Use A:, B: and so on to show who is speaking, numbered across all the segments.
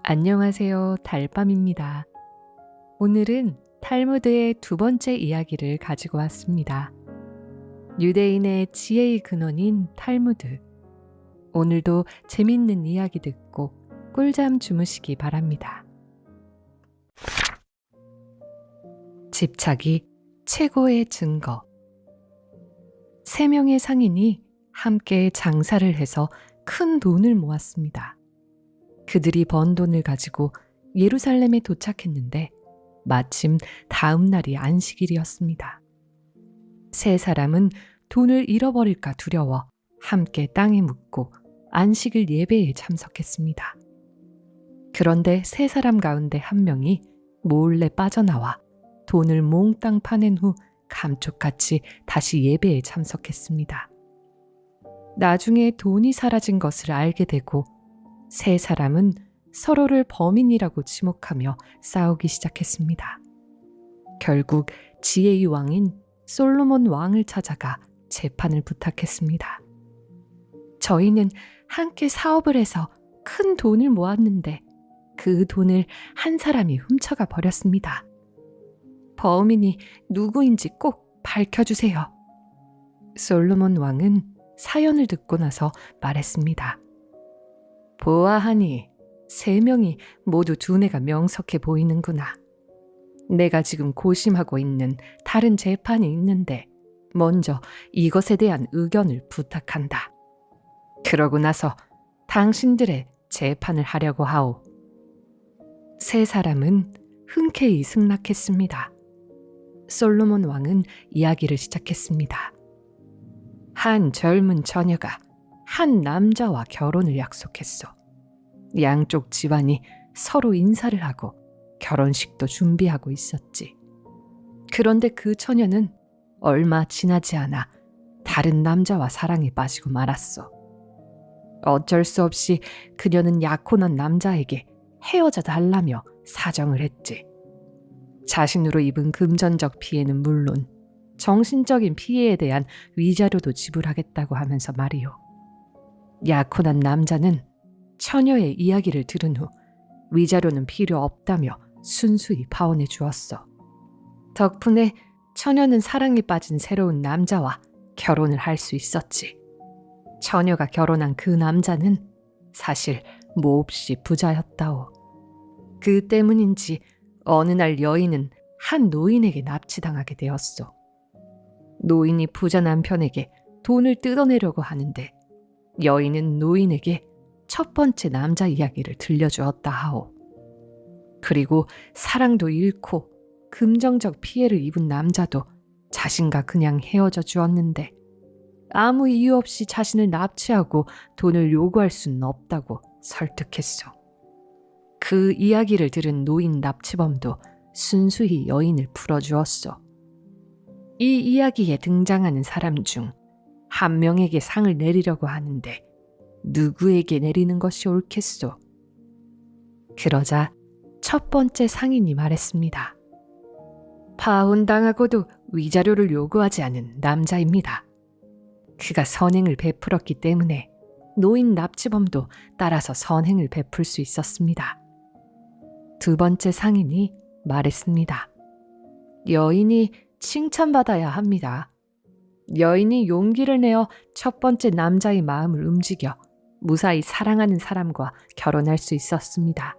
A: 안녕하세요. 달밤입니다. 오늘은 탈무드의 두 번째 이야기를 가지고 왔습니다. 유대인의 지혜의 근원인 탈무드. 오늘도 재밌는 이야기 듣고 꿀잠 주무시기 바랍니다. 집착이 최고의 증거. 3명의 상인이 함께 장사를 해서 큰 돈을 모았습니다. 그들이 번 돈을 가지고 예루살렘에 도착했는데 마침 다음 날이 안식일이었습니다. 세 사람은 돈을 잃어버릴까 두려워 함께 땅에 묻고 안식일 예배에 참석했습니다. 그런데 세 사람 가운데 한 명이 몰래 빠져나와 돈을 몽땅 파낸 후 감쪽같이 다시 예배에 참석했습니다. 나중에 돈이 사라진 것을 알게 되고 세 사람은 서로를 범인이라고 지목하며 싸우기 시작했습니다. 결국 지혜의 왕인 솔로몬 왕을 찾아가 재판을 부탁했습니다. 저희는 함께 사업을 해서 큰 돈을 모았는데 그 돈을 한 사람이 훔쳐가 버렸습니다. 범인이 누구인지 꼭 밝혀주세요. 솔로몬 왕은 사연을 듣고 나서 말했습니다. 보아하니 3명이 모두 두뇌가 명석해 보이는구나. 내가 지금 고심하고 있는 다른 재판이 있는데 먼저 이것에 대한 의견을 부탁한다. 그러고 나서 당신들의 재판을 하려고 하오. 세 사람은 흔쾌히 승낙했습니다. 솔로몬 왕은 이야기를 시작했습니다. 한 젊은 처녀가 한 남자와 결혼을 약속했어. 양쪽 집안이 서로 인사를 하고 결혼식도 준비하고 있었지. 그런데 그 처녀는 얼마 지나지 않아 다른 남자와 사랑에 빠지고 말았어. 어쩔 수 없이 그녀는 약혼한 남자에게 헤어져 달라며 사정을 했지. 자신으로 입은 금전적 피해는 물론 정신적인 피해에 대한 위자료도 지불하겠다고 하면서 말이요. 약혼한 남자는 처녀의 이야기를 들은 후 위자료는 필요 없다며 순수히 파혼해 주었어. 덕분에 처녀는 사랑에 빠진 새로운 남자와 결혼을 할 수 있었지. 처녀가 결혼한 그 남자는 사실 몹시 부자였다오. 그 때문인지 어느 날 여인은 한 노인에게 납치당하게 되었어. 노인이 부자 남편에게 돈을 뜯어내려고 하는데 여인은 노인에게 첫 번째 남자 이야기를 들려주었다 하오. 그리고 사랑도 잃고 금전적 피해를 입은 남자도 자신과 그냥 헤어져 주었는데 아무 이유 없이 자신을 납치하고 돈을 요구할 수는 없다고 설득했소. 그 이야기를 들은 노인 납치범도 순수히 여인을 풀어주었소. 이 이야기에 등장하는 사람 중 한 명에게 상을 내리려고 하는데 누구에게 내리는 것이 옳겠소? 그러자 첫 번째 상인이 말했습니다. 파혼당하고도 위자료를 요구하지 않은 남자입니다. 그가 선행을 베풀었기 때문에 노인 납치범도 따라서 선행을 베풀 수 있었습니다. 두 번째 상인이 말했습니다. 여인이 칭찬받아야 합니다. 여인이 용기를 내어 첫 번째 남자의 마음을 움직여 무사히 사랑하는 사람과 결혼할 수 있었습니다.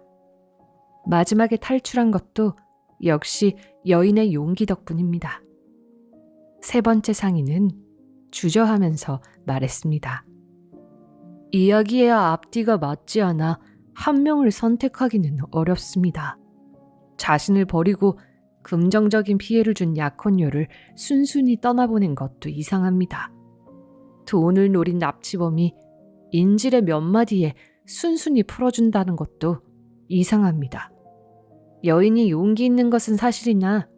A: 마지막에 탈출한 것도 역시 여인의 용기 덕분입니다. 세 번째 상인은 주저하면서 말했습니다. 이야기의 앞뒤가 맞지 않아 한 명을 선택하기는 어렵습니다. 자신을 버리고 금전적인 피해를 준 약혼녀를 순순히 떠나보낸 것도 이상합니다. 돈을 노린 납치범이 인질의 몇 마디에 순순히 풀어준다는 것도 이상합니다. 여인이 용기 있는 것은 사실이나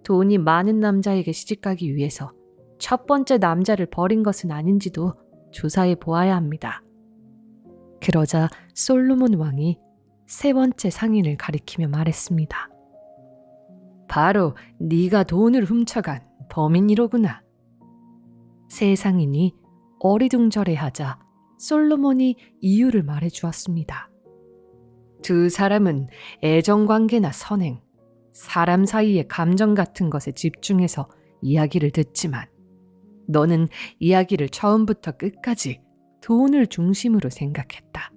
A: 돈이 많은 남자에게 시집가기 위해서 첫 번째 남자를 버린 것은 아닌지도 조사해 보아야 합니다. 그러자 솔로몬 왕이 세 번째 상인을 가리키며 말했습니다. 바로 네가 돈을 훔쳐간 범인이로구나. 세 상인이 어리둥절해하자 솔로몬이 이유를 말해 주었습니다. 두 사람은 애정관계나 선행, 사람 사이의 감정 같은 것에 집중해서 이야기를 듣지만 너는 이야기를 처음부터 끝까지 돈을 중심으로 생각했다.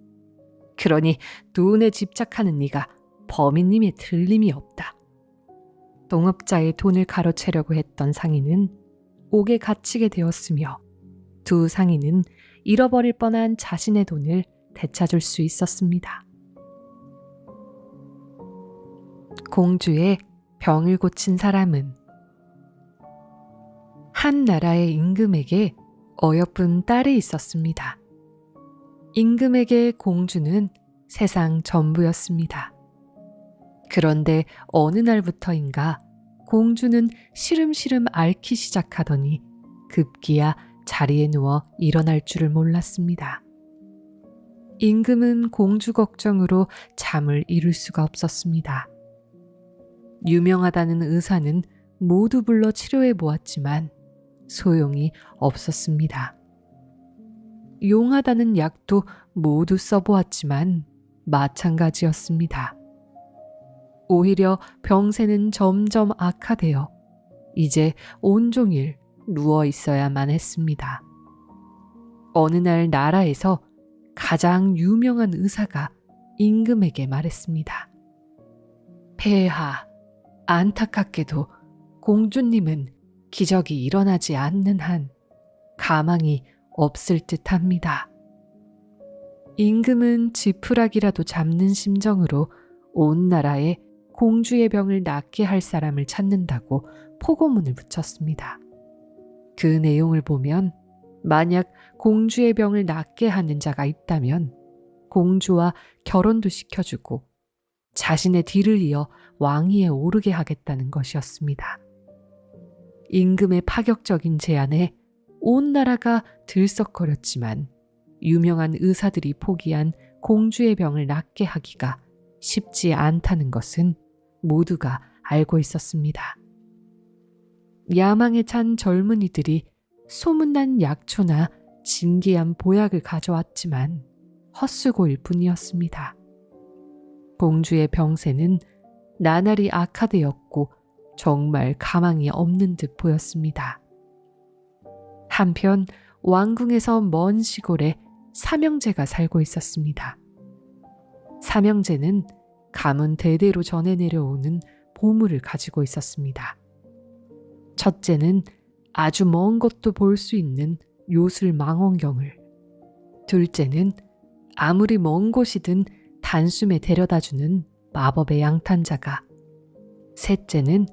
A: 그러니 돈에 집착하는 네가 범인님에 틀림이 없다. 동업자의 돈을 가로채려고 했던 상인은 옥에 갇히게 되었으며 두 상인은 잃어버릴 뻔한 자신의 돈을 되찾을 수 있었습니다. 공주의 병을 고친 사람은 한 나라의 임금에게 어여쁜 딸이 있었습니다. 임금에게 공주는 세상 전부였습니다. 그런데 어느 날부터인가 공주는 시름시름 앓기 시작하더니 급기야 자리에 누워 일어날 줄을 몰랐습니다. 임금은 공주 걱정으로 잠을 이룰 수가 없었습니다. 유명하다는 의사는 모두 불러 치료해 보았지만 소용이 없었습니다. 용하다는 약도 모두 써보았지만 마찬가지였습니다. 오히려 병세는 점점 악화되어 이제 온종일 누워 있어야만 했습니다. 어느 날 나라에서 가장 유명한 의사가 임금에게 말했습니다. 폐하, 안타깝게도 공주님은 기적이 일어나지 않는 한 가망이 없을 듯합니다. 임금은 지푸라기라도 잡는 심정으로 온 나라에 공주의 병을 낫게 할 사람을 찾는다고 포고문을 붙였습니다. 그 내용을 보면 만약 공주의 병을 낫게 하는 자가 있다면 공주와 결혼도 시켜주고 자신의 뒤를 이어 왕위에 오르게 하겠다는 것이었습니다. 임금의 파격적인 제안에 온 나라가 들썩거렸지만 유명한 의사들이 포기한 공주의 병을 낫게 하기가 쉽지 않다는 것은 모두가 알고 있었습니다. 야망에 찬 젊은이들이 소문난 약초나 진기한 보약을 가져왔지만 헛수고일 뿐이었습니다. 공주의 병세는 나날이 악화되었고 정말 가망이 없는 듯 보였습니다. 한편 왕궁에서 먼 시골에 삼형제가 살고 있었습니다. 삼형제는 가문 대대로 전해 내려오는 보물을 가지고 있었습니다. 첫째는 아주 먼 곳도 볼 수 있는 요술 망원경을, 둘째는 아무리 먼 곳이든 단숨에 데려다주는 마법의 양탄자가, 셋째는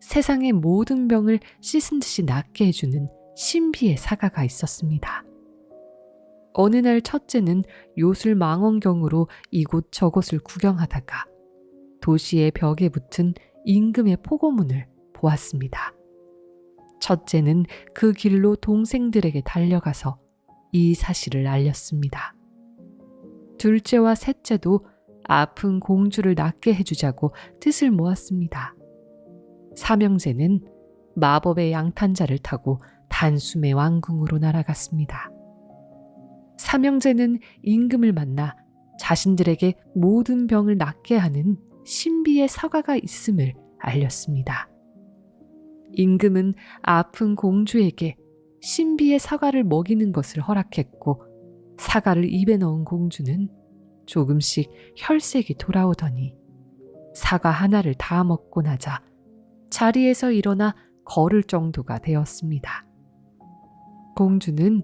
A: 세상의 모든 병을 씻은 듯이 낫게 해주는 신비의 사과가 있었습니다. 어느 날 첫째는 요술 망원경으로 이곳저곳을 구경하다가 도시의 벽에 붙은 임금의 포고문을 보았습니다. 첫째는 그 길로 동생들에게 달려가서 이 사실을 알렸습니다. 둘째와 셋째도 아픈 공주를 낫게 해주자고 뜻을 모았습니다. 삼형제는 마법의 양탄자를 타고 단숨에 왕궁으로 날아갔습니다. 삼형제는 임금을 만나 자신들에게 모든 병을 낫게 하는 신비의 사과가 있음을 알렸습니다. 임금은 아픈 공주에게 신비의 사과를 먹이는 것을 허락했고 사과를 입에 넣은 공주는 조금씩 혈색이 돌아오더니 사과 하나를 다 먹고 나자 자리에서 일어나 걸을 정도가 되었습니다. 공주는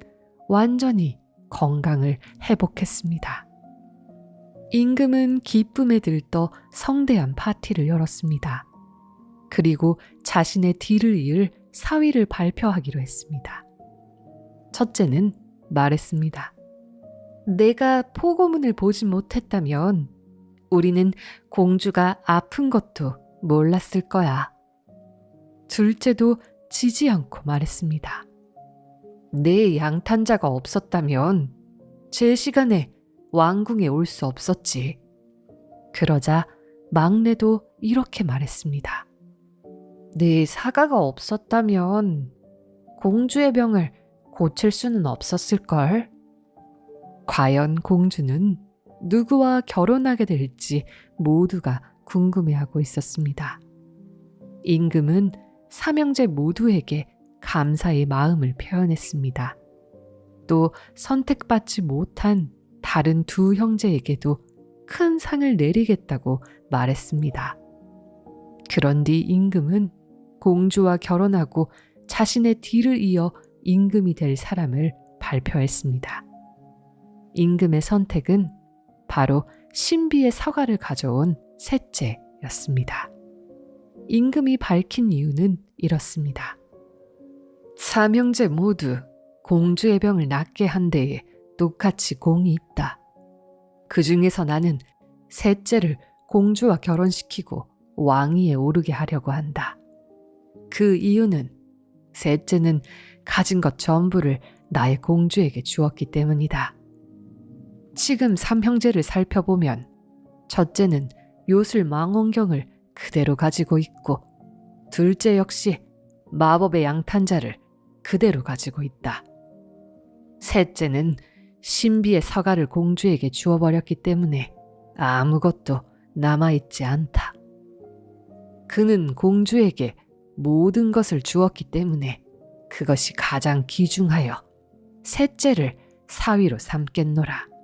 A: 완전히 건강을 회복했습니다. 임금은 기쁨에 들떠 성대한 파티를 열었습니다. 그리고 자신의 뒤를 이을 사위를 발표하기로 했습니다. 첫째는 말했습니다. 내가 포고문을 보지 못했다면 우리는 공주가 아픈 것도 몰랐을 거야. 둘째도 지지 않고 말했습니다. 내 양탄자가 없었다면 제 시간에 왕궁에 올 수 없었지. 그러자 막내도 이렇게 말했습니다. 내 사과가 없었다면 공주의 병을 고칠 수는 없었을걸. 과연 공주는 누구와 결혼하게 될지 모두가 궁금해하고 있었습니다. 임금은 삼형제 모두에게 감사의 마음을 표현했습니다. 또 선택받지 못한 다른 두 형제에게도 큰 상을 내리겠다고 말했습니다. 그런 뒤 임금은 공주와 결혼하고 자신의 뒤를 이어 임금이 될 사람을 발표했습니다. 임금의 선택은 바로 신비의 서가를 가져온 셋째였습니다. 임금이 밝힌 이유는 이렇습니다. 삼형제 모두 공주의 병을 낫게 한 데에 똑같이 공이 있다. 그 중에서 나는 셋째를 공주와 결혼시키고 왕위에 오르게 하려고 한다. 그 이유는 셋째는 가진 것 전부를 나의 공주에게 주었기 때문이다. 지금 삼형제를 살펴보면 첫째는 요술 망원경을 그대로 가지고 있고 둘째 역시 마법의 양탄자를 그대로 가지고 있다. 셋째는 신비의 서가를 공주에게 주어버렸기 때문에 아무것도 남아있지 않다. 그는 공주에게 모든 것을 주었기 때문에 그것이 가장 귀중하여 셋째를 사위로 삼겠노라.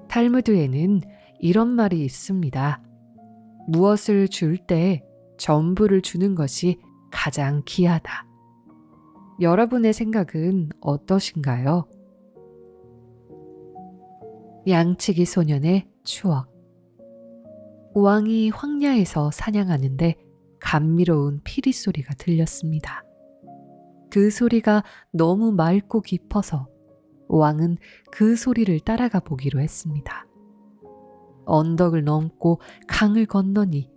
A: 탈무드에는 이런 말이 있습니다. 무엇을 줄 때 전부를 주는 것이 가장 귀하다. 여러분의 생각은 어떠신가요? 양치기 소년의 추억. 왕이 황야에서 사냥하는데 감미로운 피리 소리가 들렸습니다. 그 소리가 너무 맑고 깊어서 왕은 그 소리를 따라가 보기로 했습니다. 언덕을 넘고 강을 건너니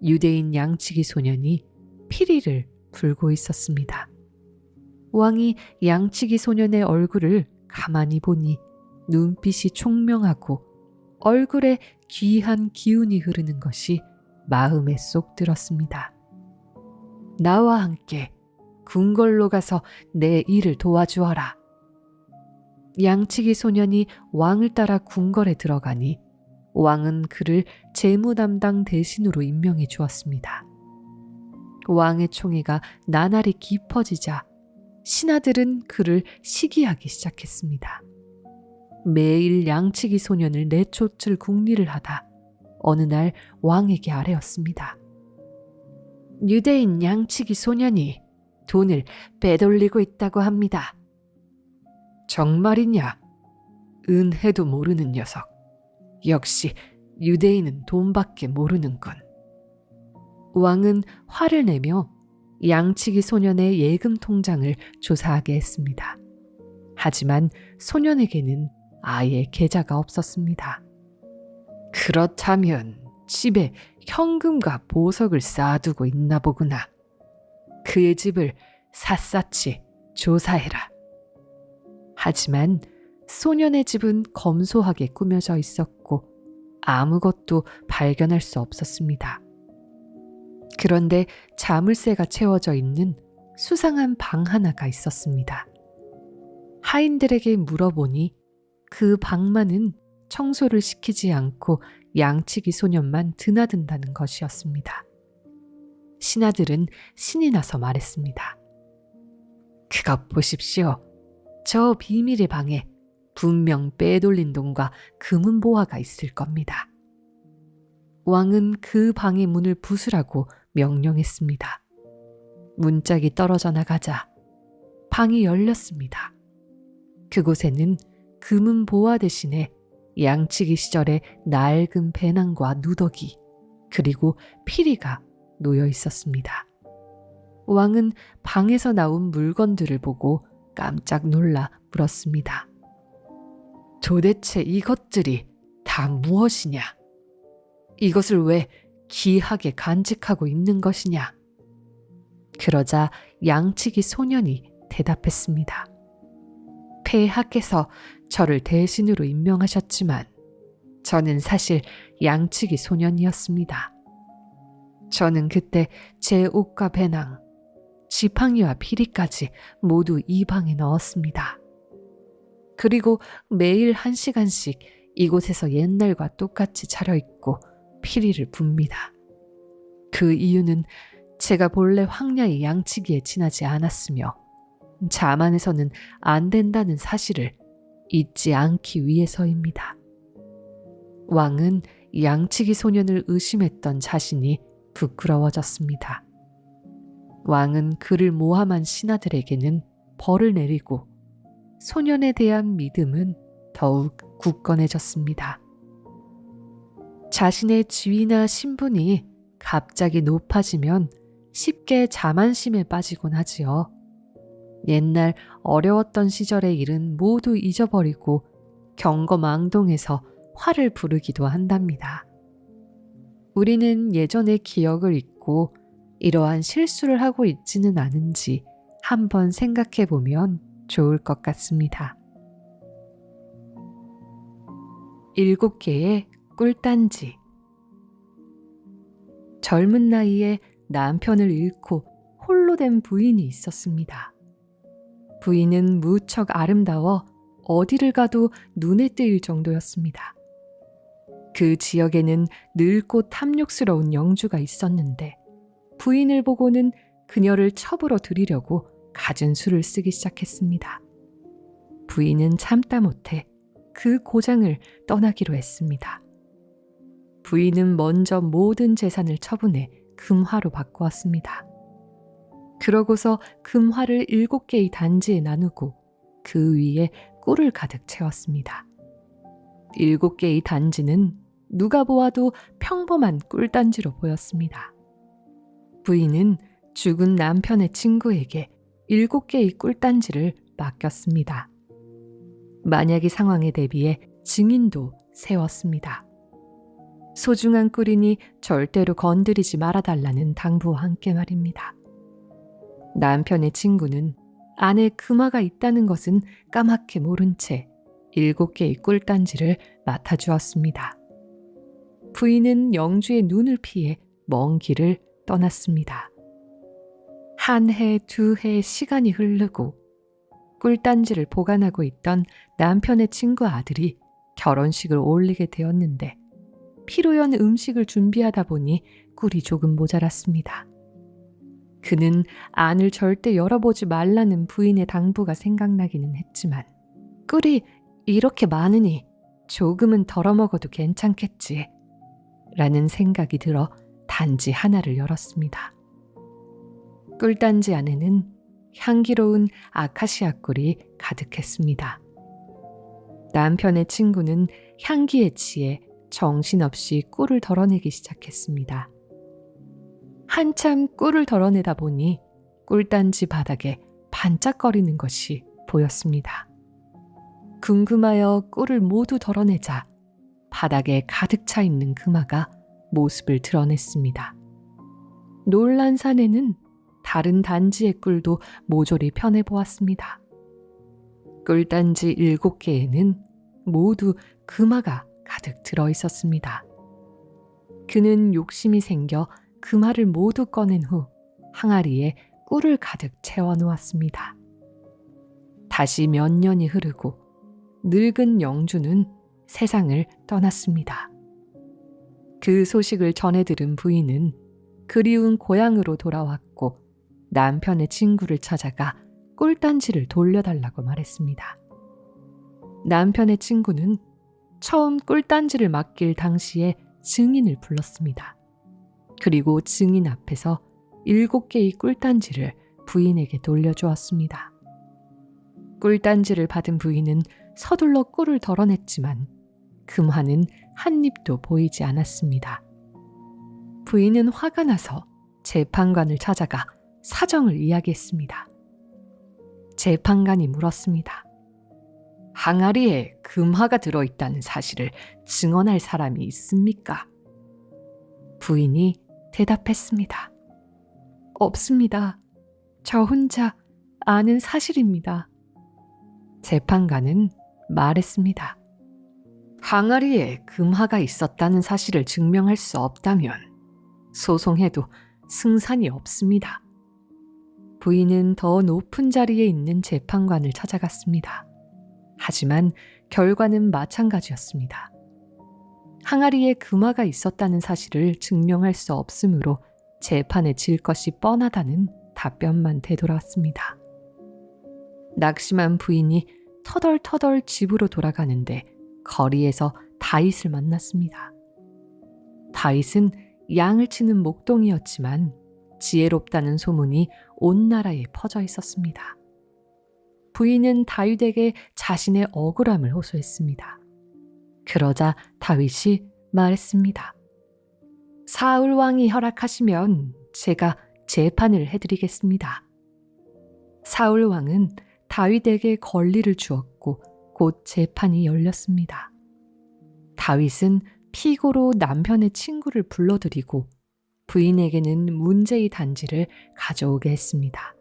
A: 유대인 양치기 소년이 피리를 불고 있었습니다. 왕이 양치기 소년의 얼굴을 가만히 보니 눈빛이 총명하고 얼굴에 귀한 기운이 흐르는 것이 마음에 쏙 들었습니다. 나와 함께 궁궐로 가서 내 일을 도와주어라. 양치기 소년이 왕을 따라 궁궐에 들어가니 왕은 그를 재무 담당 대신으로 임명해 주었습니다. 왕의 총애가 나날이 깊어지자 신하들은 그를 시기하기 시작했습니다. 매일 양치기 소년을 내쫓을 궁리를 하다 어느 날 왕에게 아뢰었습니다. 유대인 양치기 소년이 돈을 빼돌리고 있다고 합니다. 정말이냐? 은혜도 모르는 녀석. 역시 유대인은 돈밖에 모르는군. 왕은 화를 내며 양치기 소년의 예금 통장을 조사하게 했습니다. 하지만 소년에게는 아예 계좌가 없었습니다. 그렇다면 집에 현금과 보석을 쌓아두고 있나 보구나. 그의 집을 샅샅이 조사해라. 하지만 소년의 집은 검소하게 꾸며져 있었고 아무것도 발견할 수 없었습니다. 그런데 자물쇠가 채워져 있는 수상한 방 하나가 있었습니다. 하인들에게 물어보니 그 방만은 청소를 시키지 않고 양치기 소년만 드나든다는 것이었습니다. 신하들은 신이 나서 말했습니다. 그것 보십시오. 저 비밀의 방에 분명 빼돌린 돈과 금은 보화가 있을 겁니다. 왕은 그 방의 문을 부수라고 명령했습니다. 문짝이 떨어져 나가자 방이 열렸습니다. 그곳에는 금은 보화 대신에 양치기 시절의 낡은 배낭과 누더기 그리고 피리가 놓여 있었습니다. 왕은 방에서 나온 물건들을 보고 깜짝 놀라 물었습니다. 도대체 이것들이 다 무엇이냐? 이것을 왜 귀하게 간직하고 있는 것이냐? 그러자 양치기 소년이 대답했습니다. 폐하께서 저를 대신으로 임명하셨지만 저는 사실 양치기 소년이었습니다. 저는 그때 제 옷과 배낭, 지팡이와 피리까지 모두 이 방에 넣었습니다. 그리고 매일 1시간씩 이곳에서 옛날과 똑같이 차려입고 피리를 붑니다. 그 이유는 제가 본래 황야의 양치기에 지나지 않았으며 자만해서는 안 된다는 사실을 잊지 않기 위해서입니다. 왕은 양치기 소년을 의심했던 자신이 부끄러워졌습니다. 왕은 그를 모함한 신하들에게는 벌을 내리고 소년에 대한 믿음은 더욱 굳건해졌습니다. 자신의 지위나 신분이 갑자기 높아지면 쉽게 자만심에 빠지곤 하지요. 옛날 어려웠던 시절의 일은 모두 잊어버리고 경거망동해서 화를 부르기도 한답니다. 우리는 예전의 기억을 잊고 이러한 실수를 하고 있지는 않은지 한번 생각해 보면 좋을 것 같습니다. 7개의 꿀단지. 젊은 나이에 남편을 잃고 홀로 된 부인이 있었습니다. 부인은 무척 아름다워 어디를 가도 눈에 띄일 정도였습니다. 그 지역에는 늙고 탐욕스러운 영주가 있었는데 부인을 보고는 그녀를 첩으로 들이려고 갖은 수를 쓰기 시작했습니다. 부인은 참다 못해 그 고장을 떠나기로 했습니다. 부인은 먼저 모든 재산을 처분해 금화로 바꾸었습니다. 그러고서 금화를 7개의 단지에 나누고 그 위에 꿀을 가득 채웠습니다. 7개의 단지는 누가 보아도 평범한 꿀단지로 보였습니다. 부인은 죽은 남편의 친구에게 7개의 꿀단지를 맡겼습니다. 만약의 상황에 대비해 증인도 세웠습니다. 소중한 꿀이니 절대로 건드리지 말아달라는 당부와 함께 말입니다. 남편의 친구는 안에 금화가 있다는 것은 까맣게 모른 채 7개의 꿀단지를 맡아주었습니다. 부인은 영주의 눈을 피해 먼 길을 떠났습니다. 1해, 2해 시간이 흐르고 꿀단지를 보관하고 있던 남편의 친구 아들이 결혼식을 올리게 되었는데 피로연 음식을 준비하다 보니 꿀이 조금 모자랐습니다. 그는 안을 절대 열어보지 말라는 부인의 당부가 생각나기는 했지만 꿀이 이렇게 많으니 조금은 덜어먹어도 괜찮겠지 라는 생각이 들어 단지 하나를 열었습니다. 꿀단지 안에는 향기로운 아카시아 꿀이 가득했습니다. 남편의 친구는 향기에 취해 정신없이 꿀을 덜어내기 시작했습니다. 한참 꿀을 덜어내다 보니 꿀단지 바닥에 반짝거리는 것이 보였습니다. 궁금하여 꿀을 모두 덜어내자 바닥에 가득 차 있는 금화가 모습을 드러냈습니다. 놀란 사내는 다른 단지의 꿀도 모조리 편해보았습니다. 꿀단지 7개에는 모두 금화가 가득 들어있었습니다. 그는 욕심이 생겨 금화를 모두 꺼낸 후 항아리에 꿀을 가득 채워놓았습니다. 다시 몇 년이 흐르고 늙은 영주는 세상을 떠났습니다. 그 소식을 전해 들은 부인은 그리운 고향으로 돌아왔고 남편의 친구를 찾아가 꿀단지를 돌려달라고 말했습니다. 남편의 친구는 처음 꿀단지를 맡길 당시에 증인을 불렀습니다. 그리고 증인 앞에서 7개의 꿀단지를 부인에게 돌려주었습니다. 꿀단지를 받은 부인은 서둘러 꿀을 덜어냈지만 금화는 한 입도 보이지 않았습니다. 부인은 화가 나서 재판관을 찾아가 사정을 이야기했습니다. 재판관이 물었습니다. 항아리에 금화가 들어있다는 사실을 증언할 사람이 있습니까? 부인이 대답했습니다. 없습니다. 저 혼자 아는 사실입니다. 재판관은 말했습니다. 항아리에 금화가 있었다는 사실을 증명할 수 없다면 소송해도 승산이 없습니다. 부인은 더 높은 자리에 있는 재판관을 찾아갔습니다. 하지만 결과는 마찬가지였습니다. 항아리에 금화가 있었다는 사실을 증명할 수 없으므로 재판에 질 것이 뻔하다는 답변만 되돌아왔습니다. 낙심한 부인이 터덜터덜 집으로 돌아가는데 거리에서 다윗을 만났습니다. 다윗은 양을 치는 목동이었지만 지혜롭다는 소문이 온 나라에 퍼져 있었습니다. 부인은 다윗에게 자신의 억울함을 호소했습니다. 그러자 다윗이 말했습니다. 사울 왕이 허락하시면 제가 재판을 해드리겠습니다. 사울 왕은 다윗에게 권리를 주었고 곧 재판이 열렸습니다. 다윗은 피고로 남편의 친구를 불러들이고 부인에게는 문제의 단지를 가져오게 했습니다.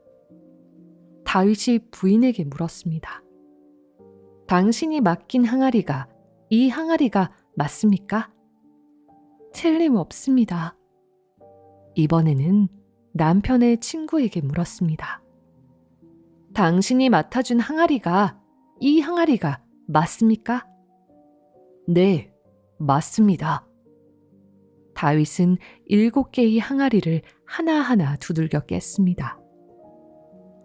A: 다윗이 부인에게 물었습니다. 당신이 맡긴 항아리가 이 항아리가 맞습니까? 틀림없습니다. 이번에는 남편의 친구에게 물었습니다. 당신이 맡아준 항아리가 이 항아리가 맞습니까? 네, 맞습니다. 다윗은 7개의 항아리를 하나하나 두들겨 깼습니다.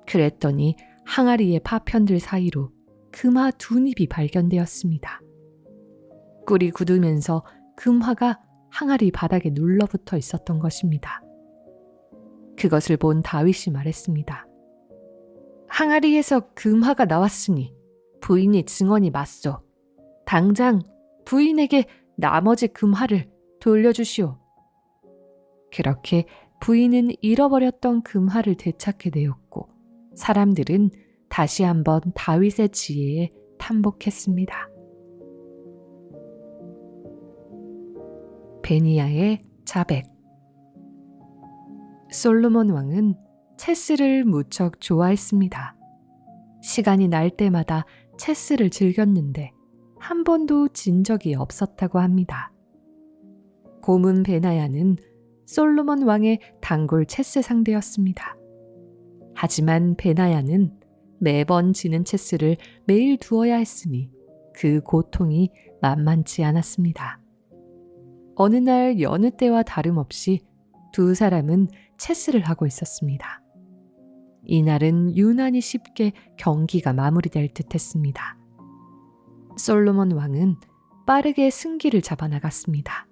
A: 그랬더니 항아리의 파편들 사이로 금화 2닙이 발견되었습니다. 꿀이 굳으면서 금화가 항아리 바닥에 눌러붙어 있었던 것입니다. 그것을 본 다윗이 말했습니다. 항아리에서 금화가 나왔으니 부인이 증언이 맞소. 당장 부인에게 나머지 금화를 돌려주시오. 그렇게 부인은 잃어버렸던 금화를 되찾게 되었고 사람들은 다시 한번 다윗의 지혜에 탐복했습니다. 베니야의 자백. 솔로몬 왕은 체스를 무척 좋아했습니다. 시간이 날 때마다 체스를 즐겼는데 한 번도 진 적이 없었다고 합니다. 고문 베나야는 솔로몬 왕의 단골 체스 상대였습니다. 하지만 베나야는 매번 지는 체스를 매일 두어야 했으니 그 고통이 만만치 않았습니다. 어느 날 여느 때와 다름없이 두 사람은 체스를 하고 있었습니다. 이날은 유난히 쉽게 경기가 마무리될 듯 했습니다. 솔로몬 왕은 빠르게 승기를 잡아나갔습니다.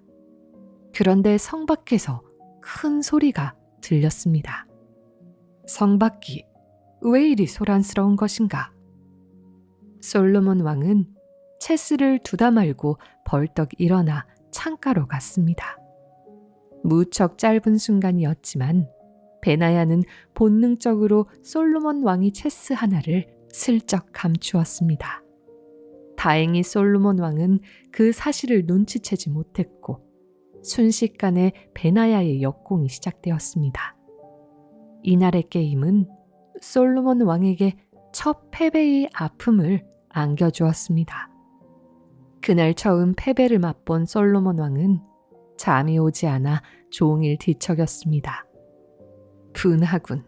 A: 그런데 성 밖에서 큰 소리가 들렸습니다. 성 밖이 왜 이리 소란스러운 것인가? 솔로몬 왕은 체스를 두다 말고 벌떡 일어나 창가로 갔습니다. 무척 짧은 순간이었지만 베나야는 본능적으로 솔로몬 왕이 체스 하나를 슬쩍 감추었습니다. 다행히 솔로몬 왕은 그 사실을 눈치채지 못했고 순식간에 베나야의 역공이 시작되었습니다. 이날의 게임은 솔로몬 왕에게 첫 패배의 아픔을 안겨주었습니다. 그날 처음 패배를 맛본 솔로몬 왕은 잠이 오지 않아 종일 뒤척였습니다. 분하군.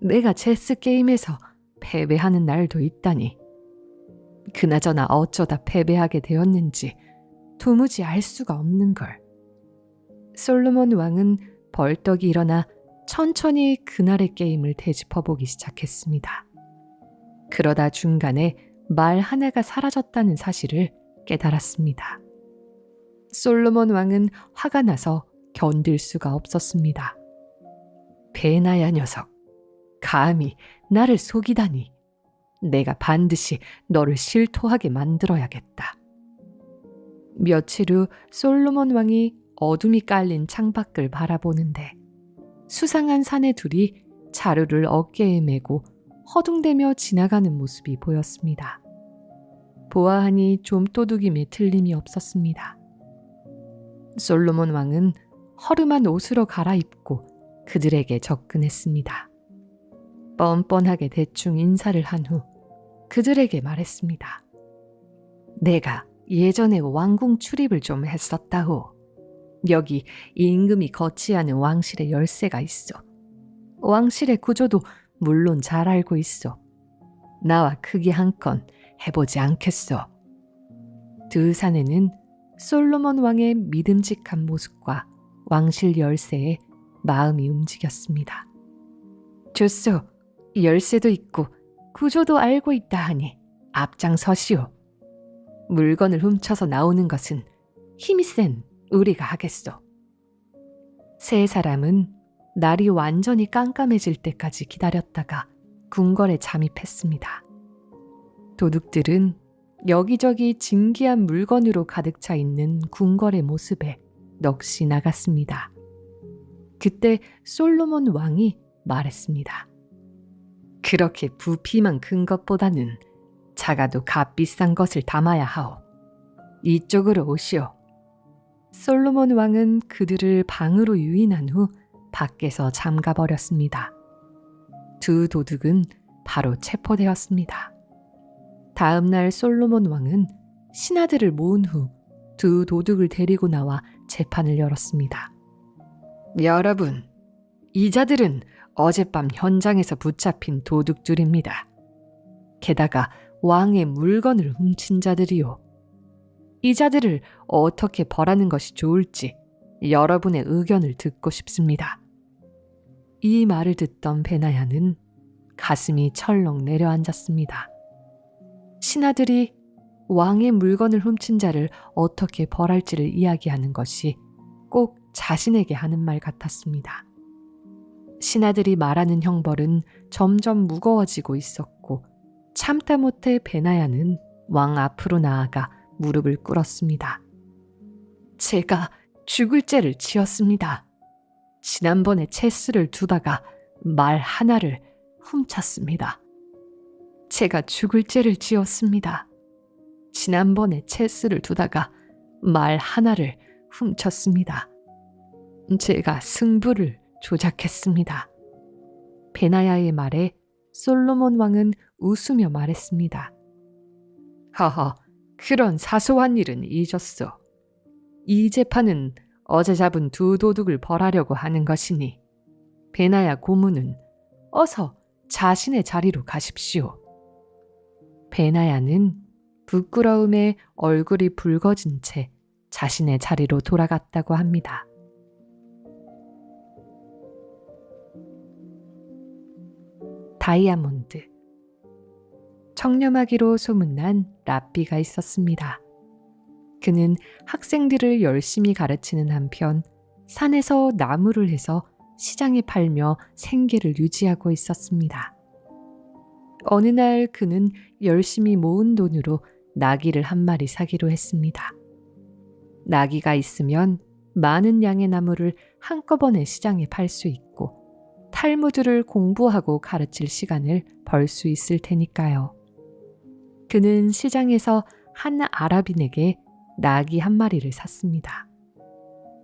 A: 내가 체스 게임에서 패배하는 날도 있다니. 그나저나 어쩌다 패배하게 되었는지 도무지 알 수가 없는걸. 솔로몬 왕은 벌떡 일어나 천천히 그날의 게임을 되짚어보기 시작했습니다. 그러다 중간에 말 하나가 사라졌다는 사실을 깨달았습니다. 솔로몬 왕은 화가 나서 견딜 수가 없었습니다. 베나야 녀석, 감히 나를 속이다니. 내가 반드시 너를 실토하게 만들어야겠다. 며칠 후 솔로몬 왕이 어둠이 깔린 창밖을 바라보는데 수상한 사내 둘이 자루를 어깨에 메고 허둥대며 지나가는 모습이 보였습니다. 보아하니 좀도둑임에 틀림이 없었습니다. 솔로몬 왕은 허름한 옷으로 갈아입고 그들에게 접근했습니다. 뻔뻔하게 대충 인사를 한 후 그들에게 말했습니다. 내가 예전에 왕궁 출입을 좀 했었다오. 여기 임금이 거치하는 왕실의 열쇠가 있어. 왕실의 구조도 물론 잘 알고 있어. 나와 크기 한 건 해보지 않겠소. 두 사내는 솔로몬 왕의 믿음직한 모습과 왕실 열쇠에 마음이 움직였습니다. 좋소. 열쇠도 있고 구조도 알고 있다 하니 앞장서시오. 물건을 훔쳐서 나오는 것은 힘이 센 우리가 하겠소. 세 사람은 날이 완전히 깜깜해질 때까지 기다렸다가 궁궐에 잠입했습니다. 도둑들은 여기저기 진기한 물건으로 가득 차 있는 궁궐의 모습에 넋이 나갔습니다. 그때 솔로몬 왕이 말했습니다. 그렇게 부피만 큰 것보다는 작아도 값비싼 것을 담아야 하오. 이쪽으로 오시오. 솔로몬 왕은 그들을 방으로 유인한 후 밖에서 잠가버렸습니다. 두 도둑은 바로 체포되었습니다. 다음 날 솔로몬 왕은 신하들을 모은 후 두 도둑을 데리고 나와 재판을 열었습니다. 여러분, 이 자들은 어젯밤 현장에서 붙잡힌 도둑들입니다. 게다가 왕의 물건을 훔친 자들이요. 이 자들을 어떻게 벌하는 것이 좋을지 여러분의 의견을 듣고 싶습니다. 이 말을 듣던 베나야는 가슴이 철렁 내려앉았습니다. 신하들이 왕의 물건을 훔친 자를 어떻게 벌할지를 이야기하는 것이 꼭 자신에게 하는 말 같았습니다. 신하들이 말하는 형벌은 점점 무거워지고 있었고 참다 못해 베나야는 왕 앞으로 나아가 무릎을 꿇었습니다. 제가 죽을 죄를 지었습니다. 지난번에 채스를 두다가 말 하나를 훔쳤습니다. 제가 죽을 죄를 지었습니다. 지난번에 채스를 두다가 말 하나를 훔쳤습니다. 제가 승부를 조작했습니다. 베나야의 말에 솔로몬 왕은 웃으며 말했습니다. 허허, 그런 사소한 일은 잊었소. 이 재판은 어제 잡은 두 도둑을 벌하려고 하는 것이니 베나야 고문은 어서 자신의 자리로 가십시오. 베나야는 부끄러움에 얼굴이 붉어진 채 자신의 자리로 돌아갔다고 합니다. 다이아몬드. 청렴하기로 소문난 랍비가 있었습니다. 그는 학생들을 열심히 가르치는 한편 산에서 나무를 해서 시장에 팔며 생계를 유지하고 있었습니다. 어느 날 그는 열심히 모은 돈으로 나귀를 한 마리 사기로 했습니다. 나귀가 있으면 많은 양의 나무를 한꺼번에 시장에 팔 수 있고 탈무드를 공부하고 가르칠 시간을 벌 수 있을 테니까요. 그는 시장에서 한 아랍인에게 나귀 한 마리를 샀습니다.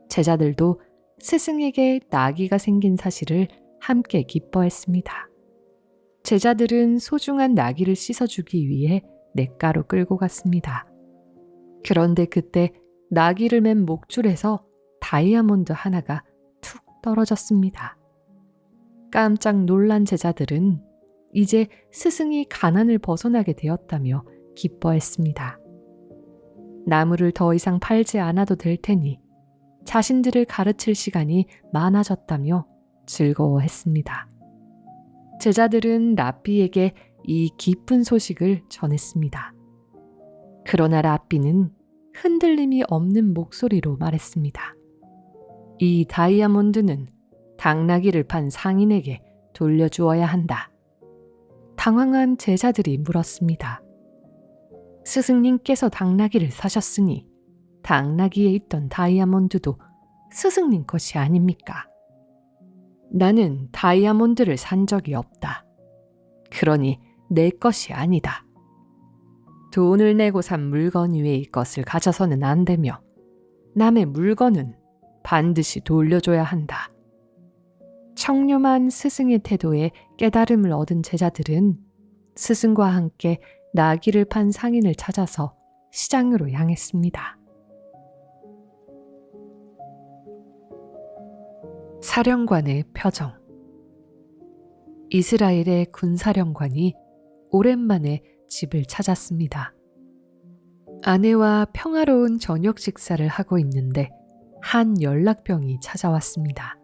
A: 제자들도 스승에게 나귀가 생긴 사실을 함께 기뻐했습니다. 제자들은 소중한 나귀를 씻어주기 위해 냇가로 끌고 갔습니다. 그런데 그때 나귀를 맨 목줄에서 다이아몬드 하나가 툭 떨어졌습니다. 깜짝 놀란 제자들은 이제 스승이 가난을 벗어나게 되었다며 기뻐했습니다. 나무를 더 이상 팔지 않아도 될 테니 자신들을 가르칠 시간이 많아졌다며 즐거워했습니다. 제자들은 랍비에게 이 기쁜 소식을 전했습니다. 그러나 랍비는 흔들림이 없는 목소리로 말했습니다. 이 다이아몬드는 당나귀를 판 상인에게 돌려주어야 한다. 당황한 제자들이 물었습니다. 스승님께서 당나귀를 사셨으니 당나귀에 있던 다이아몬드도 스승님 것이 아닙니까? 나는 다이아몬드를 산 적이 없다. 그러니 내 것이 아니다. 돈을 내고 산 물건 외의 것을 가져서는 안 되며 남의 물건은 반드시 돌려줘야 한다. 청렴한 스승의 태도에 깨달음을 얻은 제자들은 스승과 함께 나귀를 판 상인을 찾아서 시장으로 향했습니다. 사령관의 표정. 이스라엘의 군사령관이 오랜만에 집을 찾았습니다. 아내와 평화로운 저녁 식사를 하고 있는데 한 연락병이 찾아왔습니다.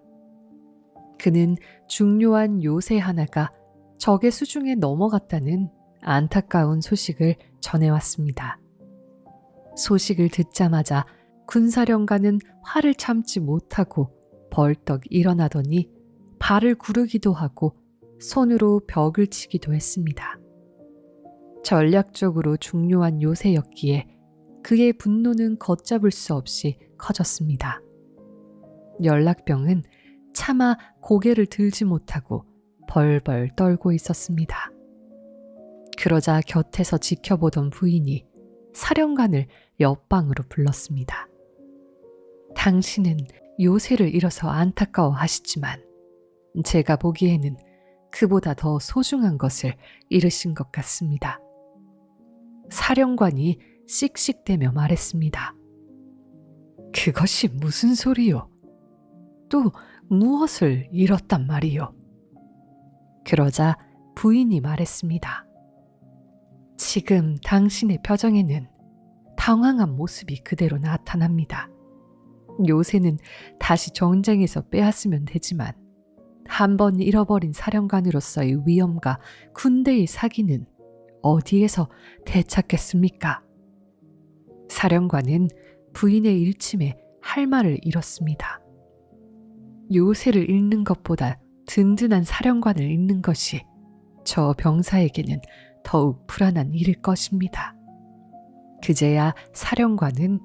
A: 그는 중요한 요새 하나가 적의 수중에 넘어갔다는 안타까운 소식을 전해왔습니다. 소식을 듣자마자 군사령관은 화를 참지 못하고 벌떡 일어나더니 발을 구르기도 하고 손으로 벽을 치기도 했습니다. 전략적으로 중요한 요새였기에 그의 분노는 걷잡을 수 없이 커졌습니다. 연락병은 차마 고개를 들지 못하고 벌벌 떨고 있었습니다. 그러자 곁에서 지켜보던 부인이 사령관을 옆방으로 불렀습니다. 당신은 요새를 잃어서 안타까워하시지만 제가 보기에는 그보다 더 소중한 것을 잃으신 것 같습니다. 사령관이 씩씩대며 말했습니다. 그것이 무슨 소리요? 또 무엇을 잃었단 말이요? 그러자 부인이 말했습니다. 지금 당신의 표정에는 당황한 모습이 그대로 나타납니다. 요새는 다시 전쟁에서 빼앗으면 되지만 한번 잃어버린 사령관으로서의 위엄과 군대의 사기는 어디에서 되찾겠습니까? 사령관은 부인의 일침에 할 말을 잃었습니다. 요새를 잃는 것보다 든든한 사령관을 잃는 것이 저 병사에게는 더욱 불안한 일일 것입니다. 그제야 사령관은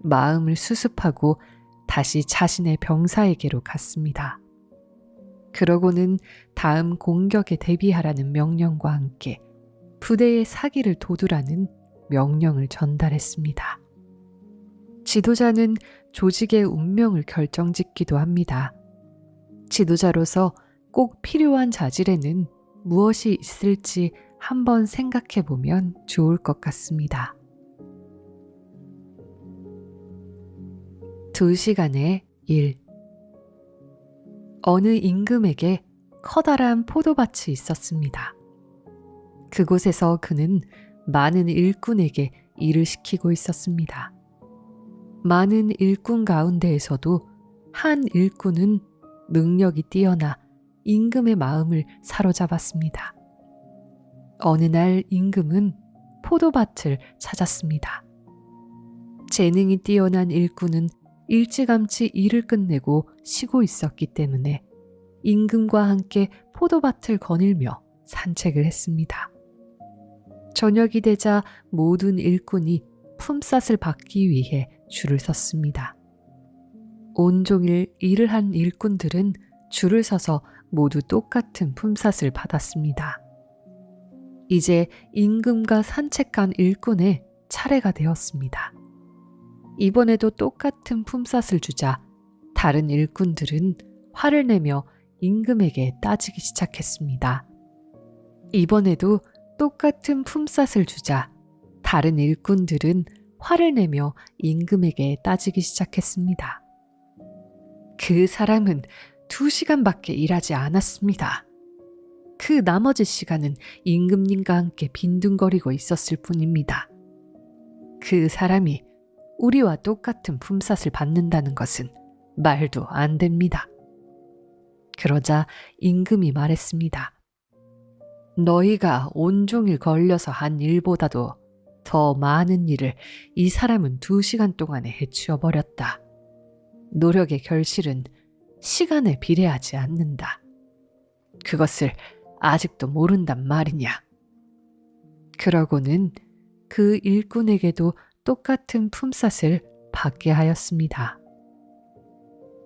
A: 마음을 수습하고 다시 자신의 병사에게로 갔습니다. 그러고는 다음 공격에 대비하라는 명령과 함께 부대의 사기를 도두라는 명령을 전달했습니다. 지도자는 조직의 운명을 결정짓기도 합니다. 지도자로서 꼭 필요한 자질에는 무엇이 있을지 한번 생각해 보면 좋을 것 같습니다. 2시간의 일. 어느 임금에게 커다란 포도밭이 있었습니다. 그곳에서 그는 많은 일꾼에게 일을 시키고 있었습니다. 많은 일꾼 가운데에서도 한 일꾼은 능력이 뛰어나 임금의 마음을 사로잡았습니다. 어느 날 임금은 포도밭을 찾았습니다. 재능이 뛰어난 일꾼은 일찌감치 일을 끝내고 쉬고 있었기 때문에 임금과 함께 포도밭을 거닐며 산책을 했습니다. 저녁이 되자 모든 일꾼이 품삯을 받기 위해 줄을 섰습니다. 온종일 일을 한 일꾼들은 줄을 서서 모두 똑같은 품삯을 받았습니다. 이제 임금과 산책한 일꾼의 차례가 되었습니다. 이번에도 똑같은 품삯을 주자 다른 일꾼들은 화를 내며 임금에게 따지기 시작했습니다. 이번에도 똑같은 품삯을 주자 다른 일꾼들은 화를 내며 임금에게 따지기 시작했습니다. 그 사람은 2시간밖에 일하지 않았습니다. 그 나머지 시간은 임금님과 함께 빈둥거리고 있었을 뿐입니다. 그 사람이 우리와 똑같은 품삯을 받는다는 것은 말도 안 됩니다. 그러자 임금이 말했습니다. 너희가 온종일 걸려서 한 일보다도 더 많은 일을 이 사람은 2시간 동안에 해치워 버렸다. 노력의 결실은 시간에 비례하지 않는다. 그것을 아직도 모른단 말이냐. 그러고는 그 일꾼에게도 똑같은 품삯을 받게 하였습니다.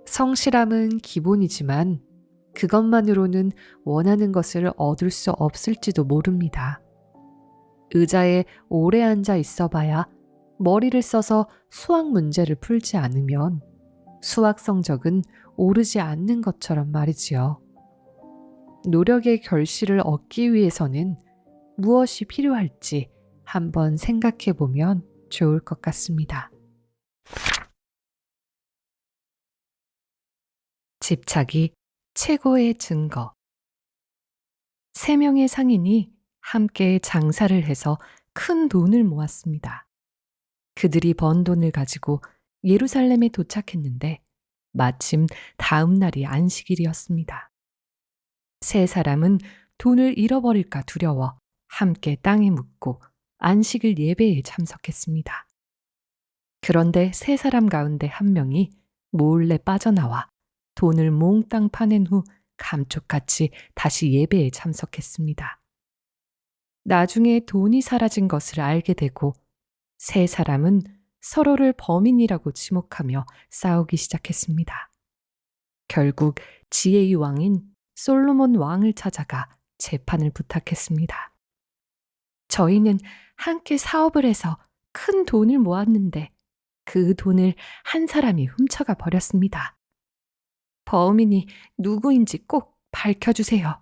A: 성실함은 기본이지만 그것만으로는 원하는 것을 얻을 수 없을지도 모릅니다. 의자에 오래 앉아 있어봐야 머리를 써서 수학 문제를 풀지 않으면 수학 성적은 오르지 않는 것처럼 말이지요. 노력의 결실을 얻기 위해서는 무엇이 필요할지 한번 생각해 보면 좋을 것 같습니다. 집착이 최고의 증거. 3명의 상인이 함께 장사를 해서 큰 돈을 모았습니다. 그들이 번 돈을 가지고 예루살렘에 도착했는데 마침 다음 날이 안식일이었습니다. 세 사람은 돈을 잃어버릴까 두려워 함께 땅에 묻고 안식일 예배에 참석했습니다. 그런데 세 사람 가운데 한 명이 몰래 빠져나와 돈을 몽땅 파낸 후 감쪽같이 다시 예배에 참석했습니다. 나중에 돈이 사라진 것을 알게 되고 세 사람은 서로를 범인이라고 지목하며 싸우기 시작했습니다. 결국 지혜의 왕인 솔로몬 왕을 찾아가 재판을 부탁했습니다. 저희는 함께 사업을 해서 큰 돈을 모았는데 그 돈을 한 사람이 훔쳐가 버렸습니다. 범인이 누구인지 꼭 밝혀주세요.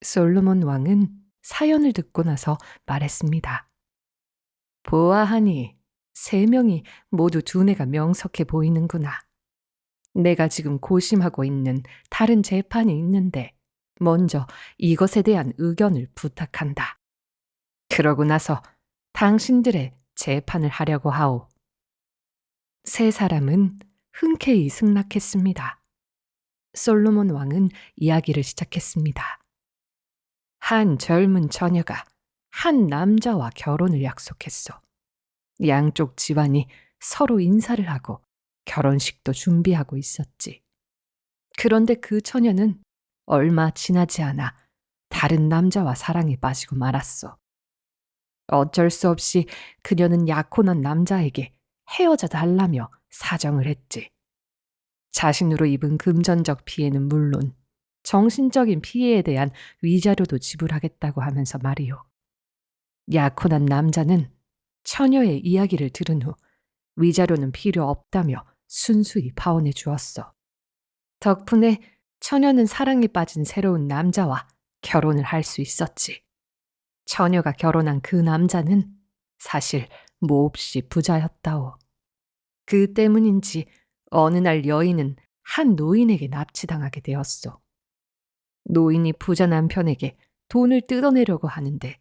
A: 솔로몬 왕은 사연을 듣고 나서 말했습니다. 보아하니 세 명이 모두 두뇌가 명석해 보이는구나. 내가 지금 고심하고 있는 다른 재판이 있는데 먼저 이것에 대한 의견을 부탁한다. 그러고 나서 당신들의 재판을 하려고 하오. 세 사람은 흔쾌히 승낙했습니다. 솔로몬 왕은 이야기를 시작했습니다. 한 젊은 처녀가 한 남자와 결혼을 약속했어. 양쪽 집안이 서로 인사를 하고 결혼식도 준비하고 있었지. 그런데 그 처녀는 얼마 지나지 않아 다른 남자와 사랑에 빠지고 말았어. 어쩔 수 없이 그녀는 약혼한 남자에게 헤어져 달라며 사정을 했지. 자신으로 입은 금전적 피해는 물론 정신적인 피해에 대한 위자료도 지불하겠다고 하면서 말이요. 약혼한 남자는 처녀의 이야기를 들은 후 위자료는 필요 없다며 순수히 파혼해 주었어. 덕분에 처녀는 사랑에 빠진 새로운 남자와 결혼을 할 수 있었지. 처녀가 결혼한 그 남자는 사실 몹시 부자였다오. 그 때문인지 어느 날 여인은 한 노인에게 납치당하게 되었어. 노인이 부자 남편에게 돈을 뜯어내려고 하는데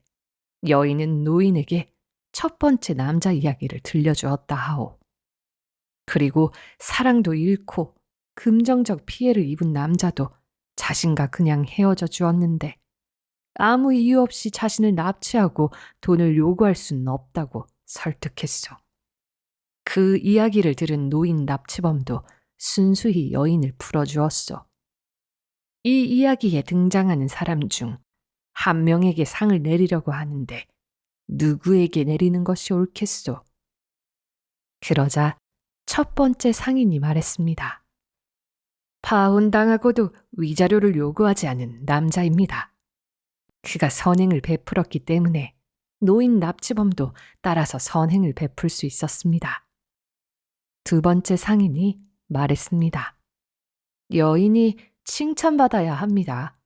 A: 여인은 노인에게 첫 번째 남자 이야기를 들려주었다 하오. 그리고 사랑도 잃고 금전적 피해를 입은 남자도 자신과 그냥 헤어져 주었는데 아무 이유 없이 자신을 납치하고 돈을 요구할 수는 없다고 설득했어. 그 이야기를 들은 노인 납치범도 순수히 여인을 풀어주었어. 이 이야기에 등장하는 사람 중 한 명에게 상을 내리려고 하는데 누구에게 내리는 것이 옳겠소? 그러자 첫 번째 상인이 말했습니다. 파혼당하고도 위자료를 요구하지 않은 남자입니다. 그가 선행을 베풀었기 때문에 노인 납치범도 따라서 선행을 베풀 수 있었습니다. 두 번째 상인이 말했습니다. 여인이 칭찬받아야 합니다.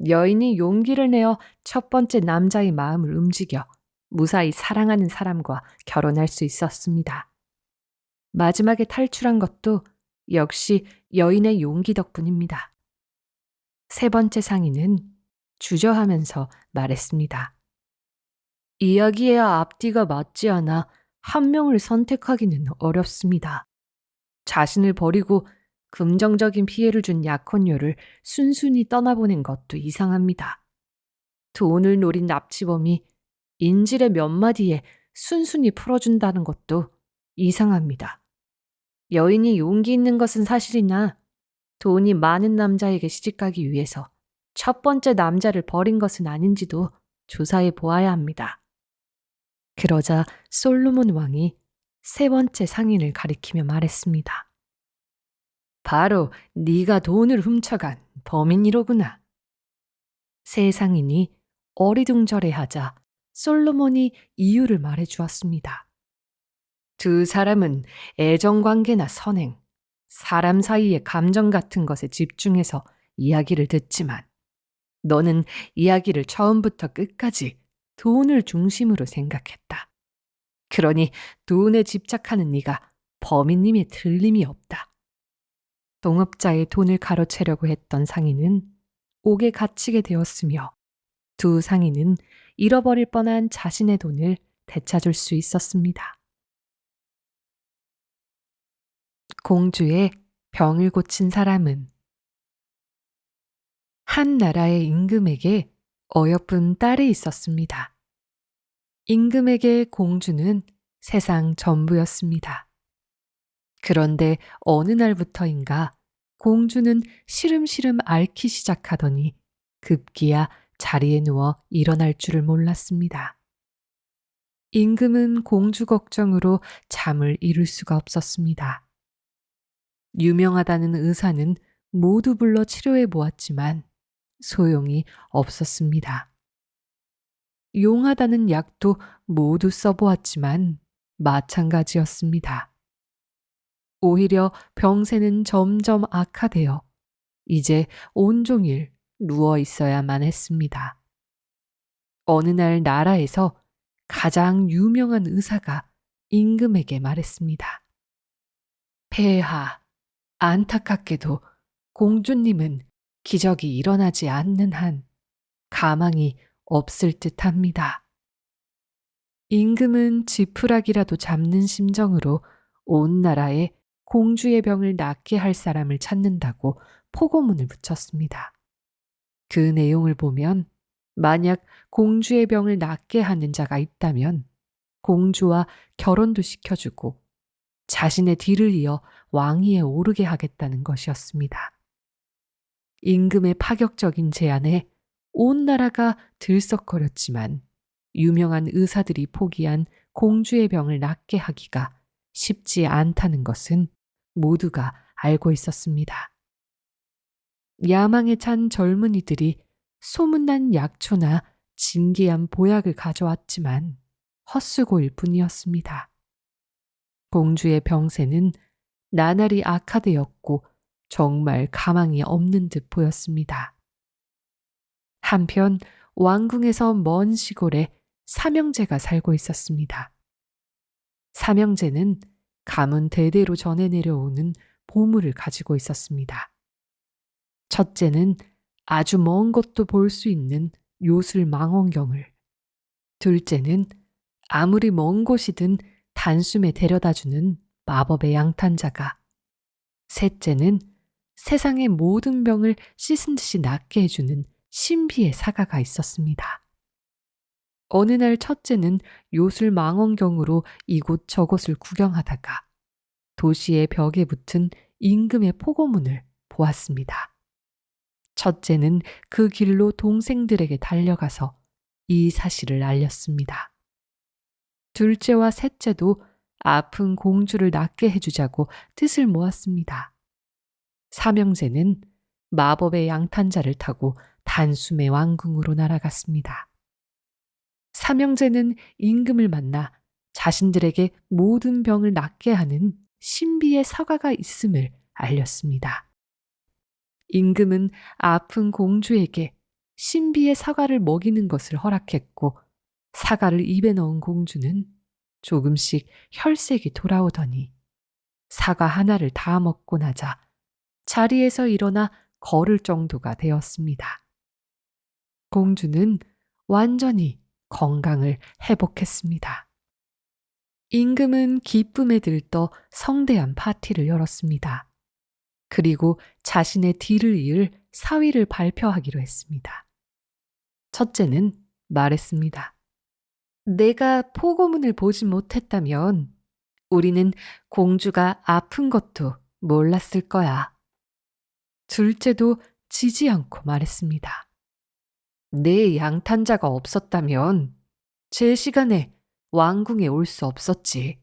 A: 여인이 용기를 내어 첫 번째 남자의 마음을 움직여 무사히 사랑하는 사람과 결혼할 수 있었습니다. 마지막에 탈출한 것도 역시 여인의 용기 덕분입니다. 세 번째 상인은 주저하면서 말했습니다. 이야기의 앞뒤가 맞지 않아 한 명을 선택하기는 어렵습니다. 자신을 버리고 긍정적인 피해를 준 약혼녀를 순순히 떠나보낸 것도 이상합니다. 돈을 노린 납치범이 인질의 몇 마디에 순순히 풀어준다는 것도 이상합니다. 여인이 용기 있는 것은 사실이나 돈이 많은 남자에게 시집가기 위해서 첫 번째 남자를 버린 것은 아닌지도 조사해 보아야 합니다. 그러자 솔로몬 왕이 세 번째 상인을 가리키며 말했습니다. 바로 네가 돈을 훔쳐간 범인이로구나. 세 상인이 어리둥절해하자 솔로몬이 이유를 말해 주었습니다. 두 사람은 애정관계나 선행, 사람 사이의 감정 같은 것에 집중해서 이야기를 듣지만 너는 이야기를 처음부터 끝까지 돈을 중심으로 생각했다. 그러니 돈에 집착하는 네가 범인님에 틀림이 없다. 동업자의 돈을 가로채려고 했던 상인은 옥에 갇히게 되었으며 두 상인은 잃어버릴 뻔한 자신의 돈을 되찾을 수 있었습니다. 공주의 병을 고친 사람은 한 나라의 임금에게 어여쁜 딸이 있었습니다. 임금에게 공주는 세상 전부였습니다. 그런데 어느 날부터인가 공주는 시름시름 앓기 시작하더니 급기야 자리에 누워 일어날 줄을 몰랐습니다. 임금은 공주 걱정으로 잠을 이룰 수가 없었습니다. 유명하다는 의사는 모두 불러 치료해 보았지만 소용이 없었습니다. 용하다는 약도 모두 써보았지만 마찬가지였습니다. 오히려 병세는 점점 악화되어 이제 온종일 누워 있어야만 했습니다. 어느 날 나라에서 가장 유명한 의사가 임금에게 말했습니다. 폐하, 안타깝게도 공주님은 기적이 일어나지 않는 한 가망이 없을 듯합니다. 임금은 지푸라기라도 잡는 심정으로 온 나라에 공주의 병을 낫게 할 사람을 찾는다고 포고문을 붙였습니다. 그 내용을 보면 만약 공주의 병을 낫게 하는 자가 있다면 공주와 결혼도 시켜주고 자신의 뒤를 이어 왕위에 오르게 하겠다는 것이었습니다. 임금의 파격적인 제안에 온 나라가 들썩거렸지만 유명한 의사들이 포기한 공주의 병을 낫게 하기가 쉽지 않다는 것은 모두가 알고 있었습니다. 야망에 찬 젊은이들이 소문난 약초나 진기한 보약을 가져왔지만 헛수고일 뿐이었습니다. 공주의 병세는 나날이 악화되었고 정말 가망이 없는 듯 보였습니다. 한편 왕궁에서 먼 시골에 삼형제가 살고 있었습니다. 삼형제는 가문 대대로 전해 내려오는 보물을 가지고 있었습니다. 첫째는 아주 먼 곳도 볼 수 있는 요술 망원경을, 둘째는 아무리 먼 곳이든 단숨에 데려다주는 마법의 양탄자가, 셋째는 세상의 모든 병을 씻은 듯이 낫게 해주는 신비의 사과가 있었습니다. 어느 날 첫째는 요술 망원경으로 이곳저곳을 구경하다가 도시의 벽에 붙은 임금의 포고문을 보았습니다. 첫째는 그 길로 동생들에게 달려가서 이 사실을 알렸습니다. 둘째와 셋째도 아픈 공주를 낫게 해주자고 뜻을 모았습니다. 삼형제는 마법의 양탄자를 타고 단숨에 왕궁으로 날아갔습니다. 삼형제는 임금을 만나 자신들에게 모든 병을 낫게 하는 신비의 사과가 있음을 알렸습니다. 임금은 아픈 공주에게 신비의 사과를 먹이는 것을 허락했고 사과를 입에 넣은 공주는 조금씩 혈색이 돌아오더니 사과 하나를 다 먹고 나자 자리에서 일어나 걸을 정도가 되었습니다. 공주는 완전히 건강을 회복했습니다. 임금은 기쁨에 들떠 성대한 파티를 열었습니다. 그리고 자신의 뒤를 이을 사위를 발표하기로 했습니다. 첫째는 말했습니다. 내가 포고문을 보지 못했다면 우리는 공주가 아픈 것도 몰랐을 거야. 둘째도 지지 않고 말했습니다. 내 양탄자가 없었다면 제 시간에 왕궁에 올 수 없었지.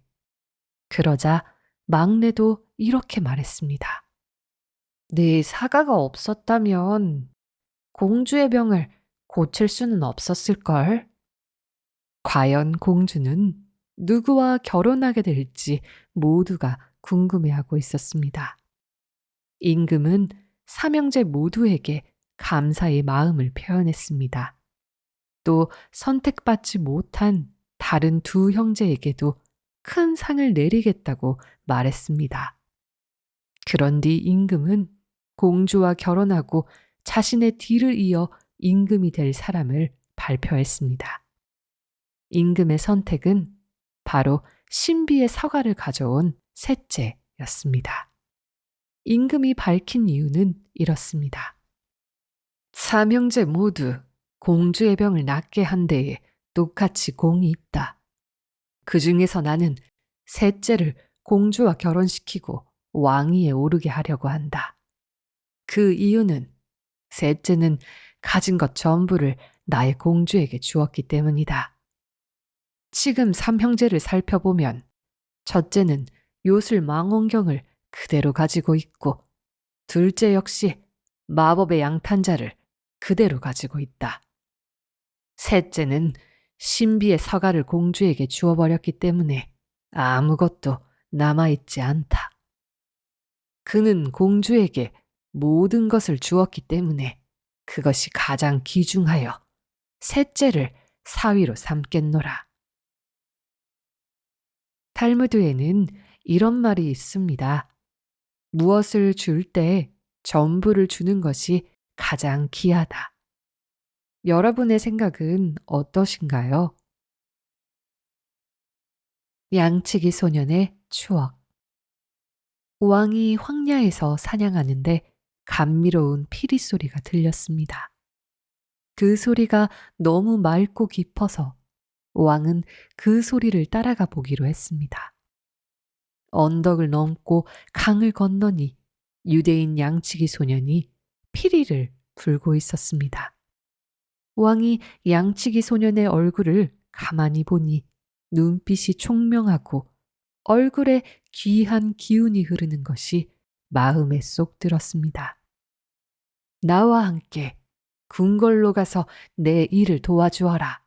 A: 그러자 막내도 이렇게 말했습니다. 내 사과가 없었다면 공주의 병을 고칠 수는 없었을걸. 과연 공주는 누구와 결혼하게 될지 모두가 궁금해하고 있었습니다. 임금은 삼형제 모두에게 감사의 마음을 표현했습니다. 또 선택받지 못한 다른 두 형제에게도 큰 상을 내리겠다고 말했습니다. 그런 뒤 임금은 공주와 결혼하고 자신의 뒤를 이어 임금이 될 사람을 발표했습니다. 임금의 선택은 바로 신비의 서가를 가져온 셋째였습니다. 임금이 밝힌 이유는 이렇습니다. 삼형제 모두 공주의 병을 낫게 한 데에 똑같이 공이 있다. 그 중에서 나는 셋째를 공주와 결혼시키고 왕위에 오르게 하려고 한다. 그 이유는 셋째는 가진 것 전부를 나의 공주에게 주었기 때문이다. 지금 삼형제를 살펴보면 첫째는 요술 망원경을 그대로 가지고 있고 둘째 역시 마법의 양탄자를 그대로 가지고 있다. 셋째는 신비의 서가를 공주에게 주어버렸기 때문에 아무것도 남아있지 않다. 그는 공주에게 모든 것을 주었기 때문에 그것이 가장 귀중하여 셋째를 사위로 삼겠노라. 탈무드에는 이런 말이 있습니다. 무엇을 줄 때 전부를 주는 것이 가장 귀하다. 여러분의 생각은 어떠신가요? 양치기 소년의 추억. 왕이 황야에서 사냥하는데 감미로운 피리 소리가 들렸습니다. 그 소리가 너무 맑고 깊어서 왕은 그 소리를 따라가 보기로 했습니다. 언덕을 넘고 강을 건너니 유대인 양치기 소년이 피리를 불고 있었습니다. 왕이 양치기 소년의 얼굴을 가만히 보니 눈빛이 총명하고 얼굴에 귀한 기운이 흐르는 것이 마음에 쏙 들었습니다. 나와 함께 궁궐로 가서 내 일을 도와주어라.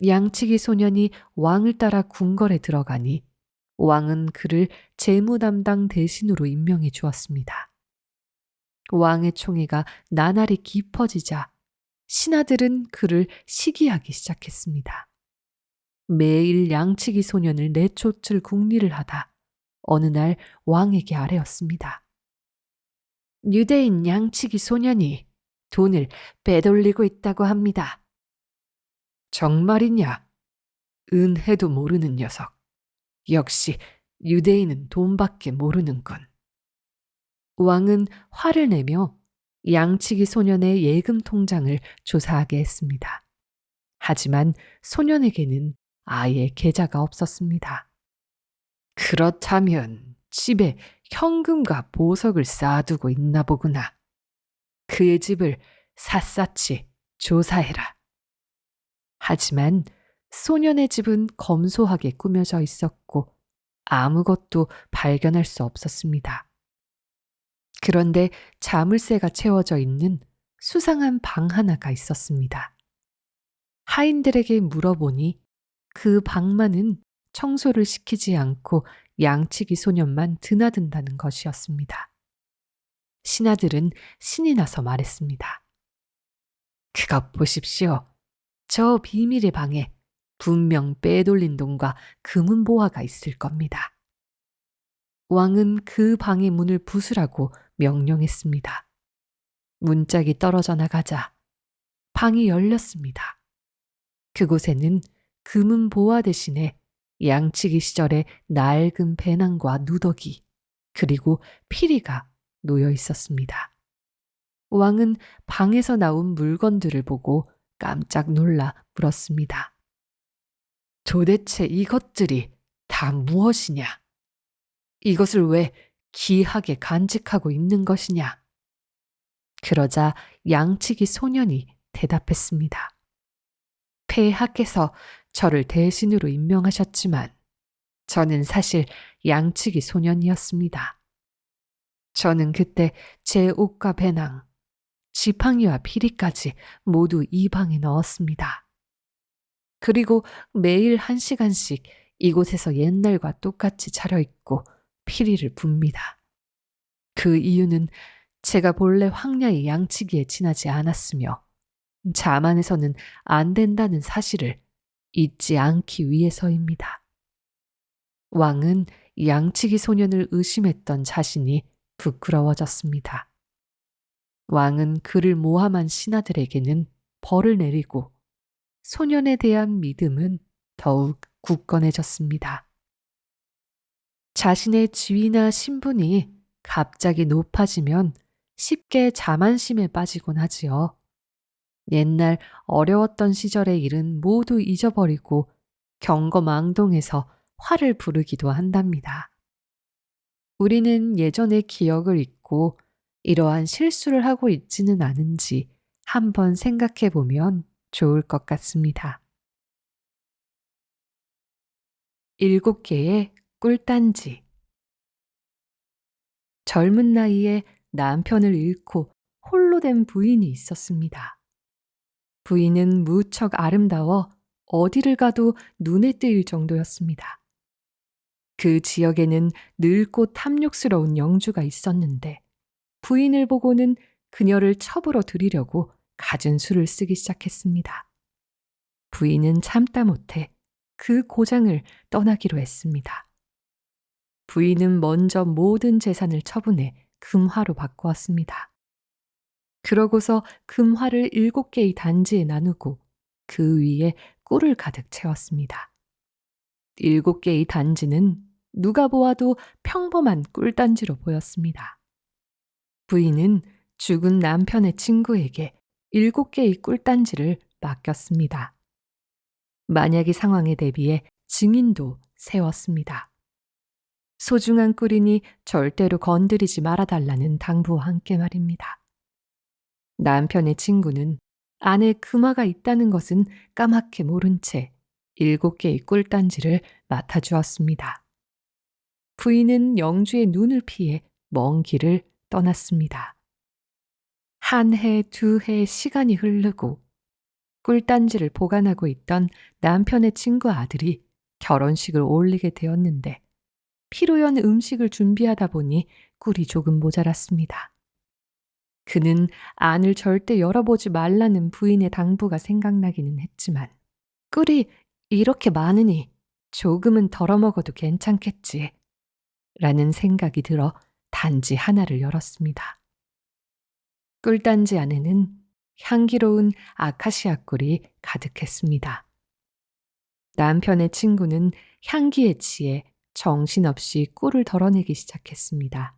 A: 양치기 소년이 왕을 따라 궁궐에 들어가니 왕은 그를 재무 담당 대신으로 임명해 주었습니다. 왕의 총애가 나날이 깊어지자 신하들은 그를 시기하기 시작했습니다. 매일 양치기 소년을 내쫓을 궁리를 하다 어느 날 왕에게 아뢰었습니다. 유대인 양치기 소년이 돈을 빼돌리고 있다고 합니다. 정말이냐? 은혜도 모르는 녀석. 역시 유대인은 돈밖에 모르는군. 왕은 화를 내며 양치기 소년의 예금 통장을 조사하게 했습니다. 하지만 소년에게는 아예 계좌가 없었습니다. 그렇다면 집에 현금과 보석을 쌓아두고 있나 보구나. 그의 집을 샅샅이 조사해라. 하지만 소년의 집은 검소하게 꾸며져 있었고 아무것도 발견할 수 없었습니다. 그런데 자물쇠가 채워져 있는 수상한 방 하나가 있었습니다. 하인들에게 물어보니 그 방만은 청소를 시키지 않고 양치기 소년만 드나든다는 것이었습니다. 신하들은 신이 나서 말했습니다. 그것 보십시오. 저 비밀의 방에 분명 빼돌린 돈과 금은 보화가 있을 겁니다. 왕은 그 방의 문을 부수라고 명령했습니다. 문짝이 떨어져 나가자 방이 열렸습니다. 그곳에는 금은 보화 대신에 양치기 시절의 낡은 배낭과 누더기 그리고 피리가 놓여 있었습니다. 왕은 방에서 나온 물건들을 보고 깜짝 놀라 물었습니다. 도대체 이것들이 다 무엇이냐? 이것을 왜 귀하게 간직하고 있는 것이냐? 그러자 양치기 소년이 대답했습니다. 폐하께서 저를 대신으로 임명하셨지만 저는 사실 양치기 소년이었습니다. 저는 그때 제 옷과 배낭, 지팡이와 피리까지 모두 이 방에 넣었습니다. 그리고 매일 1시간씩 이곳에서 옛날과 똑같이 차려입고 피리를 붑니다. 그 이유는 제가 본래 황야의 양치기에 지나지 않았으며 자만해서는 안 된다는 사실을 잊지 않기 위해서입니다. 왕은 양치기 소년을 의심했던 자신이 부끄러워졌습니다. 왕은 그를 모함한 신하들에게는 벌을 내리고 소년에 대한 믿음은 더욱 굳건해졌습니다. 자신의 지위나 신분이 갑자기 높아지면 쉽게 자만심에 빠지곤 하지요. 옛날 어려웠던 시절의 일은 모두 잊어버리고 경거망동해서 화를 부르기도 한답니다. 우리는 예전의 기억을 잊고 이러한 실수를 하고 있지는 않은지 한번 생각해 보면 좋을 것 같습니다. 7개의 꿀단지. 젊은 나이에 남편을 잃고 홀로 된 부인이 있었습니다. 부인은 무척 아름다워 어디를 가도 눈에 띄일 정도였습니다. 그 지역에는 늙고 탐욕스러운 영주가 있었는데 부인을 보고는 그녀를 첩으로 들이려고 갖은 수를 쓰기 시작했습니다. 부인은 참다 못해 그 고장을 떠나기로 했습니다. 부인은 먼저 모든 재산을 처분해 금화로 바꾸었습니다. 그러고서 금화를 7개의 단지에 나누고 그 위에 꿀을 가득 채웠습니다. 7개의 단지는 누가 보아도 평범한 꿀단지로 보였습니다. 부인은 죽은 남편의 친구에게 7개의 꿀단지를 맡겼습니다. 만약의 상황에 대비해 증인도 세웠습니다. 소중한 꿀이니 절대로 건드리지 말아달라는 당부와 함께 말입니다. 남편의 친구는 안에 금화가 있다는 것은 까맣게 모른 채 7개의 꿀단지를 맡아주었습니다. 부인은 영주의 눈을 피해 먼 길을 떠났습니다. 1해, 2해 시간이 흐르고 꿀단지를 보관하고 있던 남편의 친구 아들이 결혼식을 올리게 되었는데 피로연 음식을 준비하다 보니 꿀이 조금 모자랐습니다. 그는 안을 절대 열어보지 말라는 부인의 당부가 생각나기는 했지만 꿀이 이렇게 많으니 조금은 덜어먹어도 괜찮겠지 라는 생각이 들어 단지 하나를 열었습니다. 꿀단지 안에는 향기로운 아카시아 꿀이 가득했습니다. 남편의 친구는 향기에 취해 정신없이 꿀을 덜어내기 시작했습니다.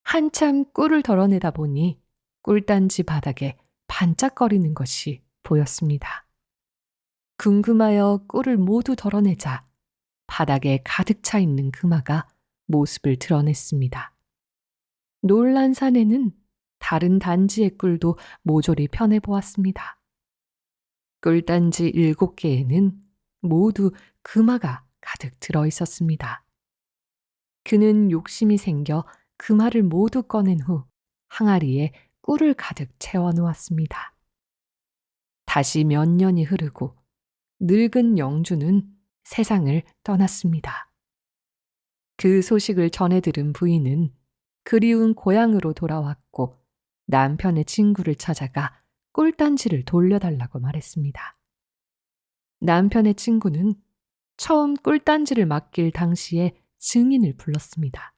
A: 한참 꿀을 덜어내다 보니 꿀단지 바닥에 반짝거리는 것이 보였습니다. 궁금하여 꿀을 모두 덜어내자 바닥에 가득 차 있는 금화가 모습을 드러냈습니다. 놀란 사내는 다른 단지의 꿀도 모조리 편해보았습니다. 꿀단지 7개에는 모두 금화가 가득 들어 있었습니다. 그는 욕심이 생겨 금화를 모두 꺼낸 후 항아리에 꿀을 가득 채워 놓았습니다. 다시 몇 년이 흐르고 늙은 영주는 세상을 떠났습니다. 그 소식을 전해 들은 부인은 그리운 고향으로 돌아왔고 남편의 친구를 찾아가 꿀단지를 돌려달라고 말했습니다. 남편의 친구는 처음 꿀단지를 맡길 당시에 증인을 불렀습니다.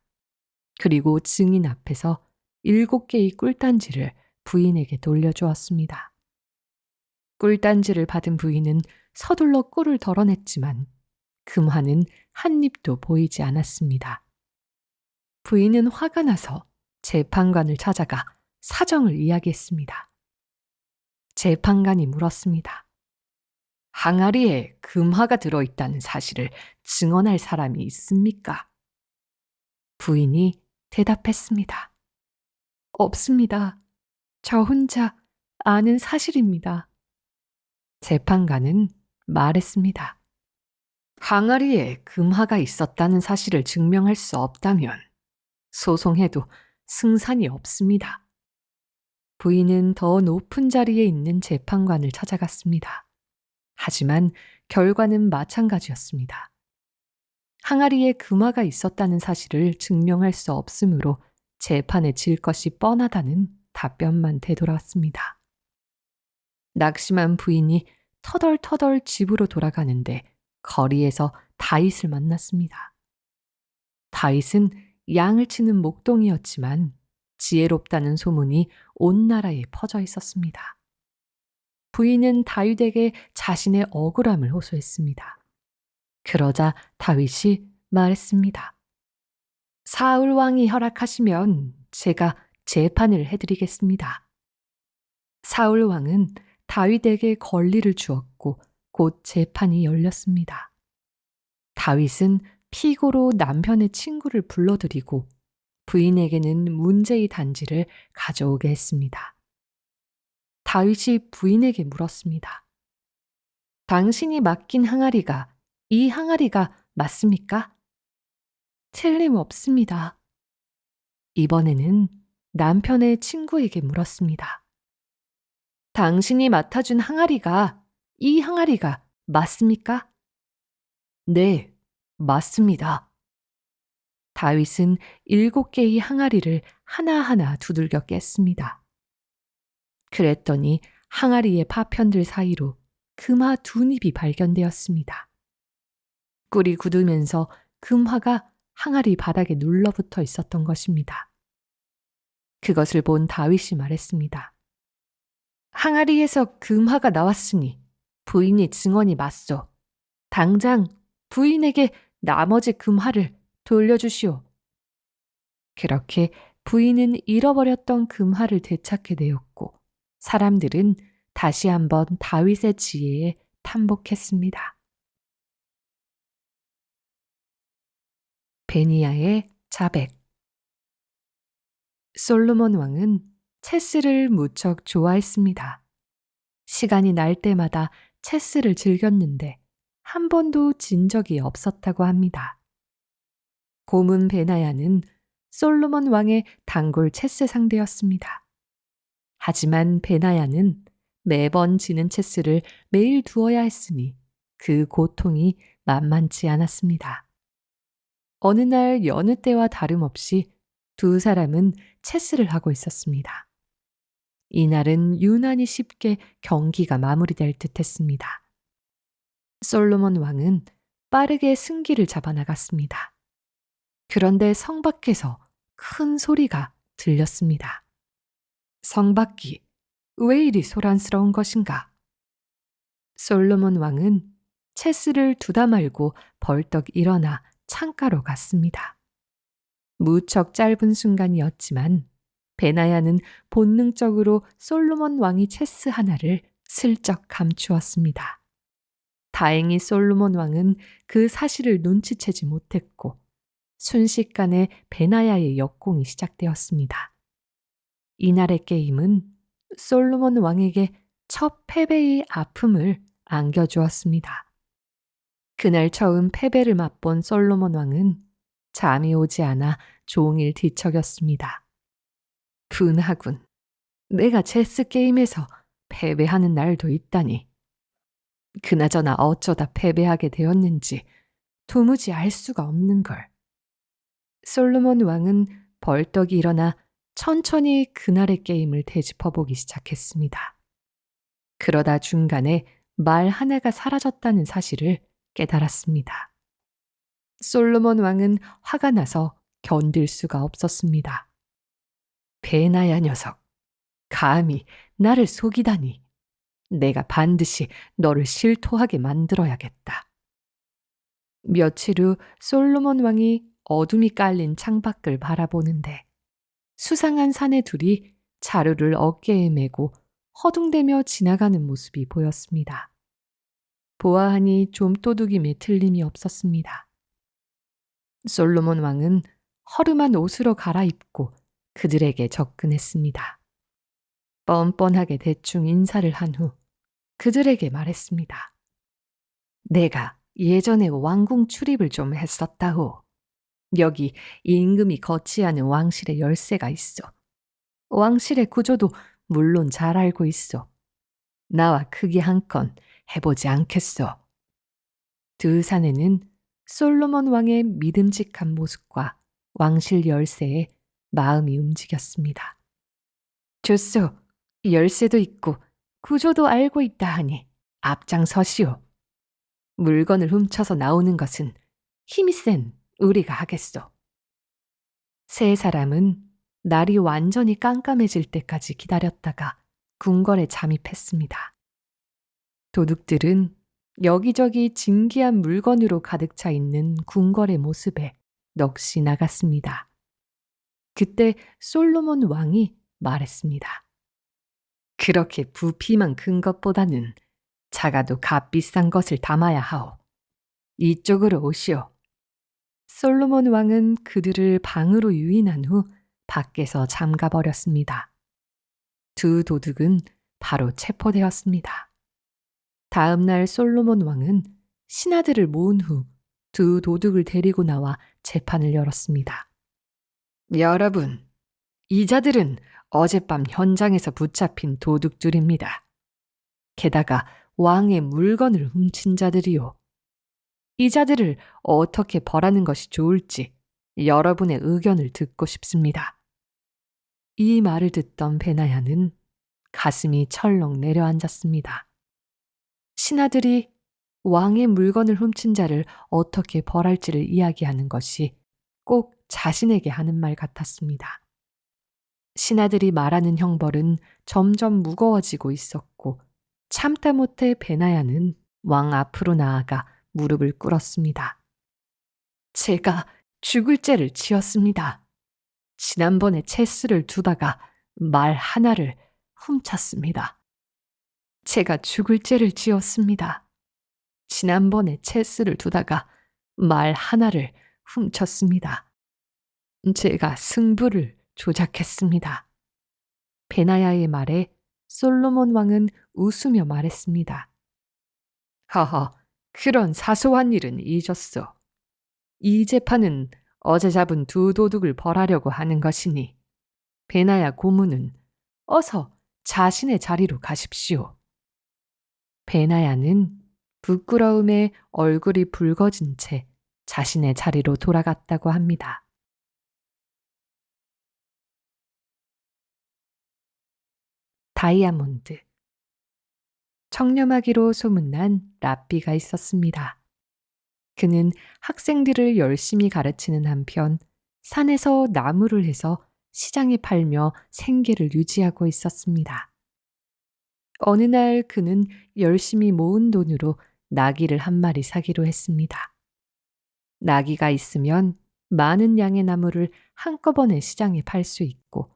A: 그리고 증인 앞에서 7개의 꿀단지를 부인에게 돌려주었습니다. 꿀단지를 받은 부인은 서둘러 꿀을 덜어냈지만 금화는 한 입도 보이지 않았습니다. 부인은 화가 나서 재판관을 찾아가 사정을 이야기했습니다. 재판관이 물었습니다. 항아리에 금화가 들어있다는 사실을 증언할 사람이 있습니까? 부인이 대답했습니다. 없습니다. 저 혼자 아는 사실입니다. 재판관은 말했습니다. 항아리에 금화가 있었다는 사실을 증명할 수 없다면 소송해도 승산이 없습니다. 부인은 더 높은 자리에 있는 재판관을 찾아갔습니다. 하지만 결과는 마찬가지였습니다. 항아리에 금화가 있었다는 사실을 증명할 수 없으므로 재판에 질 것이 뻔하다는 답변만 되돌아왔습니다. 낙심한 부인이 터덜터덜 집으로 돌아가는데 거리에서 다윗을 만났습니다. 다윗은 양을 치는 목동이었지만 지혜롭다는 소문이 온 나라에 퍼져 있었습니다. 부인은 다윗에게 자신의 억울함을 호소했습니다. 그러자 다윗이 말했습니다. 사울 왕이 허락하시면 제가 재판을 해드리겠습니다. 사울 왕은 다윗에게 권리를 주었고 곧 재판이 열렸습니다. 다윗은 피고로 남편의 친구를 불러들이고 부인에게는 문제의 단지를 가져오게 했습니다. 다윗이 부인에게 물었습니다. 당신이 맡긴 항아리가 이 항아리가 맞습니까? 틀림없습니다. 이번에는 남편의 친구에게 물었습니다. 당신이 맡아준 항아리가 이 항아리가 맞습니까? 네, 맞습니다. 다윗은 7개의 항아리를 하나하나 두들겨 깼습니다. 그랬더니 항아리의 파편들 사이로 금화 2잎이 발견되었습니다. 꿀이 굳으면서 금화가 항아리 바닥에 눌러붙어 있었던 것입니다. 그것을 본 다윗이 말했습니다. 항아리에서 금화가 나왔으니 부인이 증언이 맞소. 당장 부인에게 나머지 금화를 돌려주시오. 그렇게 부인은 잃어버렸던 금화를 되찾게 되었고 사람들은 다시 한번 다윗의 지혜에 탐복했습니다. 베니야의 자백. 솔로몬 왕은 체스를 무척 좋아했습니다. 시간이 날 때마다 체스를 즐겼는데 한 번도 진 적이 없었다고 합니다. 고문 베나야는 솔로몬 왕의 단골 체스 상대였습니다. 하지만 베나야는 매번 지는 체스를 매일 두어야 했으니 그 고통이 만만치 않았습니다. 어느 날 여느 때와 다름없이 두 사람은 체스를 하고 있었습니다. 이날은 유난히 쉽게 경기가 마무리될 듯 했습니다. 솔로몬 왕은 빠르게 승기를 잡아나갔습니다. 그런데 성 밖에서 큰 소리가 들렸습니다. 성 밖이 왜 이리 소란스러운 것인가? 솔로몬 왕은 체스를 두다 말고 벌떡 일어나 창가로 갔습니다. 무척 짧은 순간이었지만 베나야는 본능적으로 솔로몬 왕이 체스 하나를 슬쩍 감추었습니다. 다행히 솔로몬 왕은 그 사실을 눈치채지 못했고 순식간에 베나야의 역공이 시작되었습니다. 이날의 게임은 솔로몬 왕에게 첫 패배의 아픔을 안겨주었습니다. 그날 처음 패배를 맛본 솔로몬 왕은 잠이 오지 않아 종일 뒤척였습니다. 분하군. 내가 체스 게임에서 패배하는 날도 있다니. 그나저나 어쩌다 패배하게 되었는지 도무지 알 수가 없는 걸. 솔로몬 왕은 벌떡 일어나 천천히 그날의 게임을 되짚어보기 시작했습니다. 그러다 중간에 말 하나가 사라졌다는 사실을 깨달았습니다. 솔로몬 왕은 화가 나서 견딜 수가 없었습니다. 베나야 녀석, 감히 나를 속이다니. 내가 반드시 너를 실토하게 만들어야겠다. 며칠 후 솔로몬 왕이 어둠이 깔린 창밖을 바라보는데 수상한 사내 둘이 자루를 어깨에 메고 허둥대며 지나가는 모습이 보였습니다. 보아하니 좀도둑임에 틀림이 없었습니다. 솔로몬 왕은 허름한 옷으로 갈아입고 그들에게 접근했습니다. 뻔뻔하게 대충 인사를 한 후 그들에게 말했습니다. 내가 예전에 왕궁 출입을 좀 했었다오. 여기 임금이 거치하는 왕실의 열쇠가 있어. 왕실의 구조도 물론 잘 알고 있어. 나와 크게 한 건 해보지 않겠소. 두 사내는 솔로몬 왕의 믿음직한 모습과 왕실 열쇠에 마음이 움직였습니다. 좋소. 열쇠도 있고 구조도 알고 있다 하니 앞장서시오. 물건을 훔쳐서 나오는 것은 힘이 센 우리가 하겠소. 세 사람은 날이 완전히 깜깜해질 때까지 기다렸다가 궁궐에 잠입했습니다. 도둑들은 여기저기 진기한 물건으로 가득 차 있는 궁궐의 모습에 넋이 나갔습니다. 그때 솔로몬 왕이 말했습니다. 그렇게 부피만 큰 것보다는 작아도 값비싼 것을 담아야 하오. 이쪽으로 오시오. 솔로몬 왕은 그들을 방으로 유인한 후 밖에서 잠가 버렸습니다. 두 도둑은 바로 체포되었습니다. 다음 날 솔로몬 왕은 신하들을 모은 후 두 도둑을 데리고 나와 재판을 열었습니다. 여러분, 이 자들은 어젯밤 현장에서 붙잡힌 도둑들입니다. 게다가 왕의 물건을 훔친 자들이요. 이 자들을 어떻게 벌하는 것이 좋을지 여러분의 의견을 듣고 싶습니다. 이 말을 듣던 베나야는 가슴이 철렁 내려앉았습니다. 신하들이 왕의 물건을 훔친 자를 어떻게 벌할지를 이야기하는 것이 꼭 자신에게 하는 말 같았습니다. 신하들이 말하는 형벌은 점점 무거워지고 있었고 참다 못해 베나야는 왕 앞으로 나아가 무릎을 꿇었습니다. 제가 죽을 죄를 지었습니다. 지난번에 체스를 두다가 말 하나를 훔쳤습니다. 제가 죽을 죄를 지었습니다. 지난번에 체스를 두다가 말 하나를 훔쳤습니다. 제가 승부를 조작했습니다. 베나야의 말에 솔로몬 왕은 웃으며 말했습니다. 허허, 그런 사소한 일은 잊었소. 이 재판은 어제 잡은 두 도둑을 벌하려고 하는 것이니 베나야 고문은 어서 자신의 자리로 가십시오. 베나야는 부끄러움에 얼굴이 붉어진 채 자신의 자리로 돌아갔다고 합니다. 다이아몬드. 청렴하기로 소문난 랍비가 있었습니다. 그는 학생들을 열심히 가르치는 한편 산에서 나무를 해서 시장에 팔며 생계를 유지하고 있었습니다. 어느 날 그는 열심히 모은 돈으로 나귀를 한 마리 사기로 했습니다. 나귀가 있으면 많은 양의 나무를 한꺼번에 시장에 팔 수 있고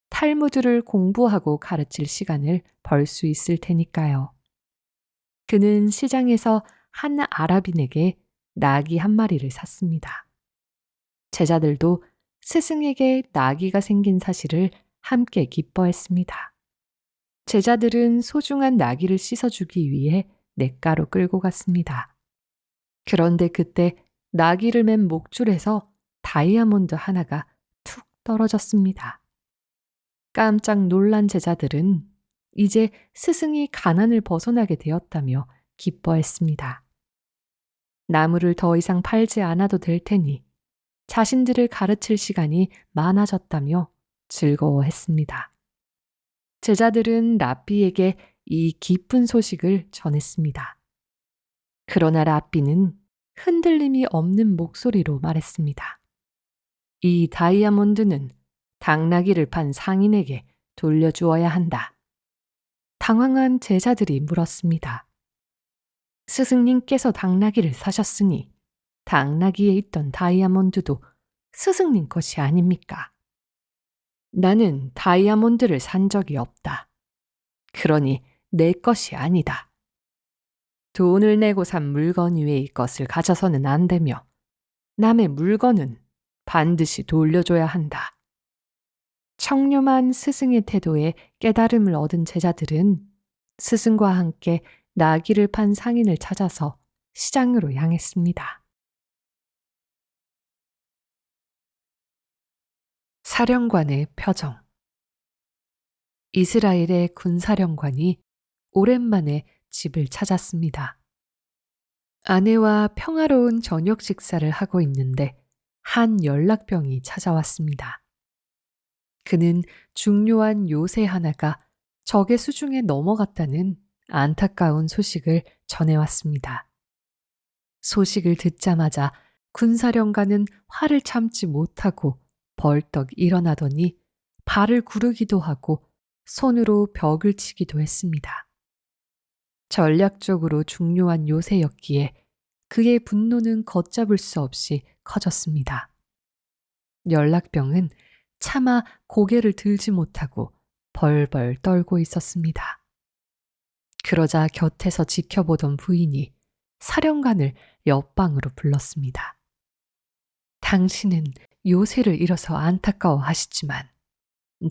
A: 탈무드를 공부하고 가르칠 시간을 벌 수 있을 테니까요. 그는 시장에서 한 아랍인에게 나귀 한 마리를 샀습니다. 제자들도 스승에게 나귀가 생긴 사실을 함께 기뻐했습니다. 제자들은 소중한 나귀를 씻어주기 위해 냇가로 끌고 갔습니다. 그런데 그때 나귀를 맨 목줄에서 다이아몬드 하나가 툭 떨어졌습니다. 깜짝 놀란 제자들은 이제 스승이 가난을 벗어나게 되었다며 기뻐했습니다. 나무를 더 이상 팔지 않아도 될 테니 자신들을 가르칠 시간이 많아졌다며 즐거워했습니다. 제자들은 랍비에게 이 기쁜 소식을 전했습니다. 그러나 랍비는 흔들림이 없는 목소리로 말했습니다. 이 다이아몬드는 당나귀를 판 상인에게 돌려주어야 한다. 당황한 제자들이 물었습니다. 스승님께서 당나귀를 사셨으니 당나귀에 있던 다이아몬드도 스승님 것이 아닙니까? 나는 다이아몬드를 산 적이 없다. 그러니 내 것이 아니다. 돈을 내고 산 물건 위의 것을 가져서는 안 되며 남의 물건은 반드시 돌려줘야 한다. 청렴한 스승의 태도에 깨달음을 얻은 제자들은 스승과 함께 나귀를 판 상인을 찾아서 시장으로 향했습니다. 사령관의 표정. 이스라엘의 군사령관이 오랜만에 집을 찾았습니다. 아내와 평화로운 저녁 식사를 하고 있는데 한 연락병이 찾아왔습니다. 그는 중요한 요새 하나가 적의 수중에 넘어갔다는 안타까운 소식을 전해왔습니다. 소식을 듣자마자 군사령관은 화를 참지 못하고 벌떡 일어나더니 발을 구르기도 하고 손으로 벽을 치기도 했습니다. 전략적으로 중요한 요새였기에 그의 분노는 걷잡을 수 없이 커졌습니다. 연락병은 차마 고개를 들지 못하고 벌벌 떨고 있었습니다. 그러자 곁에서 지켜보던 부인이 사령관을 옆방으로 불렀습니다. 당신은 요새를 잃어서 안타까워하시지만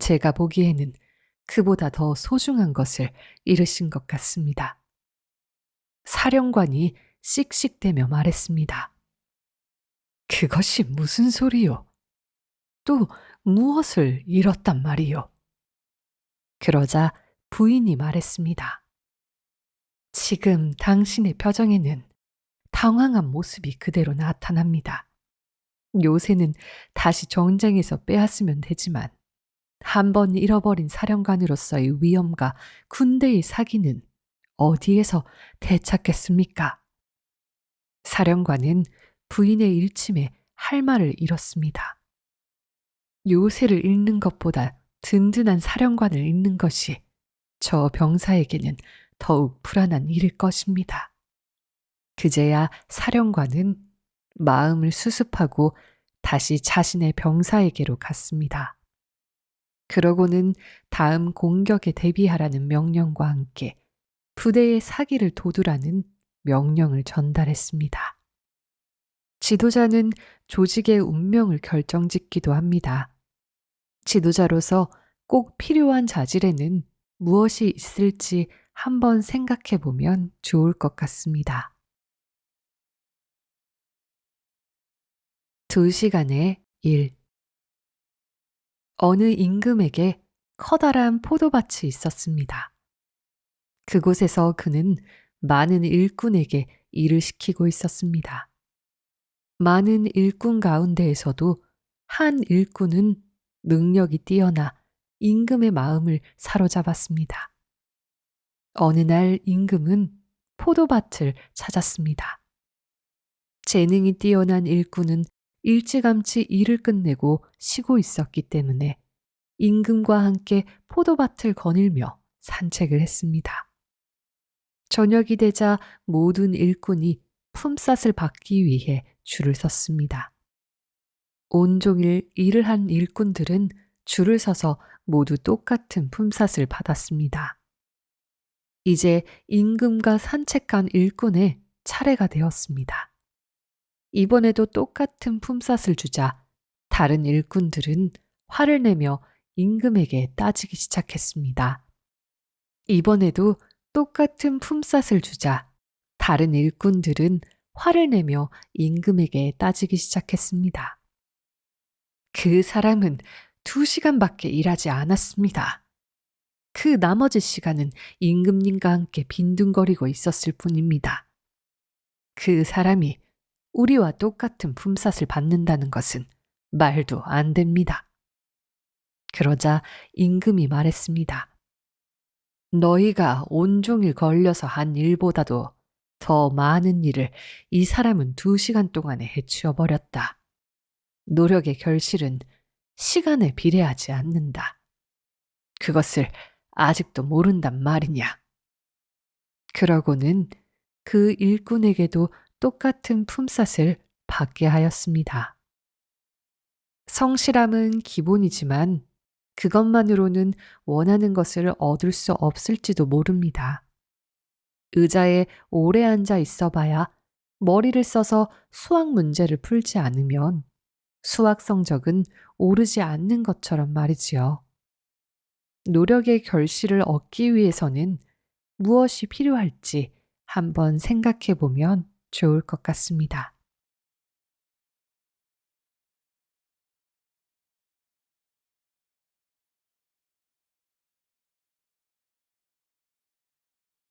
A: 제가 보기에는 그보다 더 소중한 것을 잃으신 것 같습니다. 사령관이 씩씩대며 말했습니다. 그것이 무슨 소리요? 또 무엇을 잃었단 말이요? 그러자 부인이 말했습니다. 지금 당신의 표정에는 당황한 모습이 그대로 나타납니다. 요새는 다시 전쟁에서 빼앗으면 되지만 한 번 잃어버린 사령관으로서의 위엄과 군대의 사기는 어디에서 되찾겠습니까? 사령관은 부인의 일침에 할 말을 잃었습니다. 요새를 잃는 것보다 든든한 사령관을 잃는 것이 저 병사에게는 더욱 불안한 일일 것입니다. 그제야 사령관은 마음을 수습하고 다시 자신의 병사에게로 갔습니다. 그러고는 다음 공격에 대비하라는 명령과 함께 부대의 사기를 돋우라는 명령을 전달했습니다. 지도자는 조직의 운명을 결정짓기도 합니다. 지도자로서 꼭 필요한 자질에는 무엇이 있을지 한번 생각해 보면 좋을 것 같습니다. 2시간의 일. 어느 임금에게 커다란 포도밭이 있었습니다. 그곳에서 그는 많은 일꾼에게 일을 시키고 있었습니다. 많은 일꾼 가운데에서도 한 일꾼은 능력이 뛰어나 임금의 마음을 사로잡았습니다. 어느 날 임금은 포도밭을 찾았습니다. 재능이 뛰어난 일꾼은 일찌감치 일을 끝내고 쉬고 있었기 때문에 임금과 함께 포도밭을 거닐며 산책을 했습니다. 저녁이 되자 모든 일꾼이 품삯을 받기 위해 줄을 섰습니다. 온종일 일을 한 일꾼들은 줄을 서서 모두 똑같은 품삯을 받았습니다. 이제 임금과 산책한 일꾼의 차례가 되었습니다. 이번에도 똑같은 품삯을 주자 다른 일꾼들은 화를 내며 임금에게 따지기 시작했습니다. 이번에도 똑같은 품삯을 주자 다른 일꾼들은 화를 내며 임금에게 따지기 시작했습니다. 그 사람은 2시간밖에 일하지 않았습니다. 그 나머지 시간은 임금님과 함께 빈둥거리고 있었을 뿐입니다. 그 사람이 우리와 똑같은 품삯을 받는다는 것은 말도 안 됩니다. 그러자 임금이 말했습니다. 너희가 온종일 걸려서 한 일보다도 더 많은 일을 이 사람은 2시간 동안에 해치워 버렸다. 노력의 결실은 시간에 비례하지 않는다. 그것을 아직도 모른단 말이냐. 그러고는 그 일꾼에게도 똑같은 품삯을 받게 하였습니다. 성실함은 기본이지만 그것만으로는 원하는 것을 얻을 수 없을지도 모릅니다. 의자에 오래 앉아 있어 봐야 머리를 써서 수학 문제를 풀지 않으면 수학 성적은 오르지 않는 것처럼 말이지요. 노력의 결실을 얻기 위해서는 무엇이 필요할지 한번 생각해 보면 좋을 것 같습니다.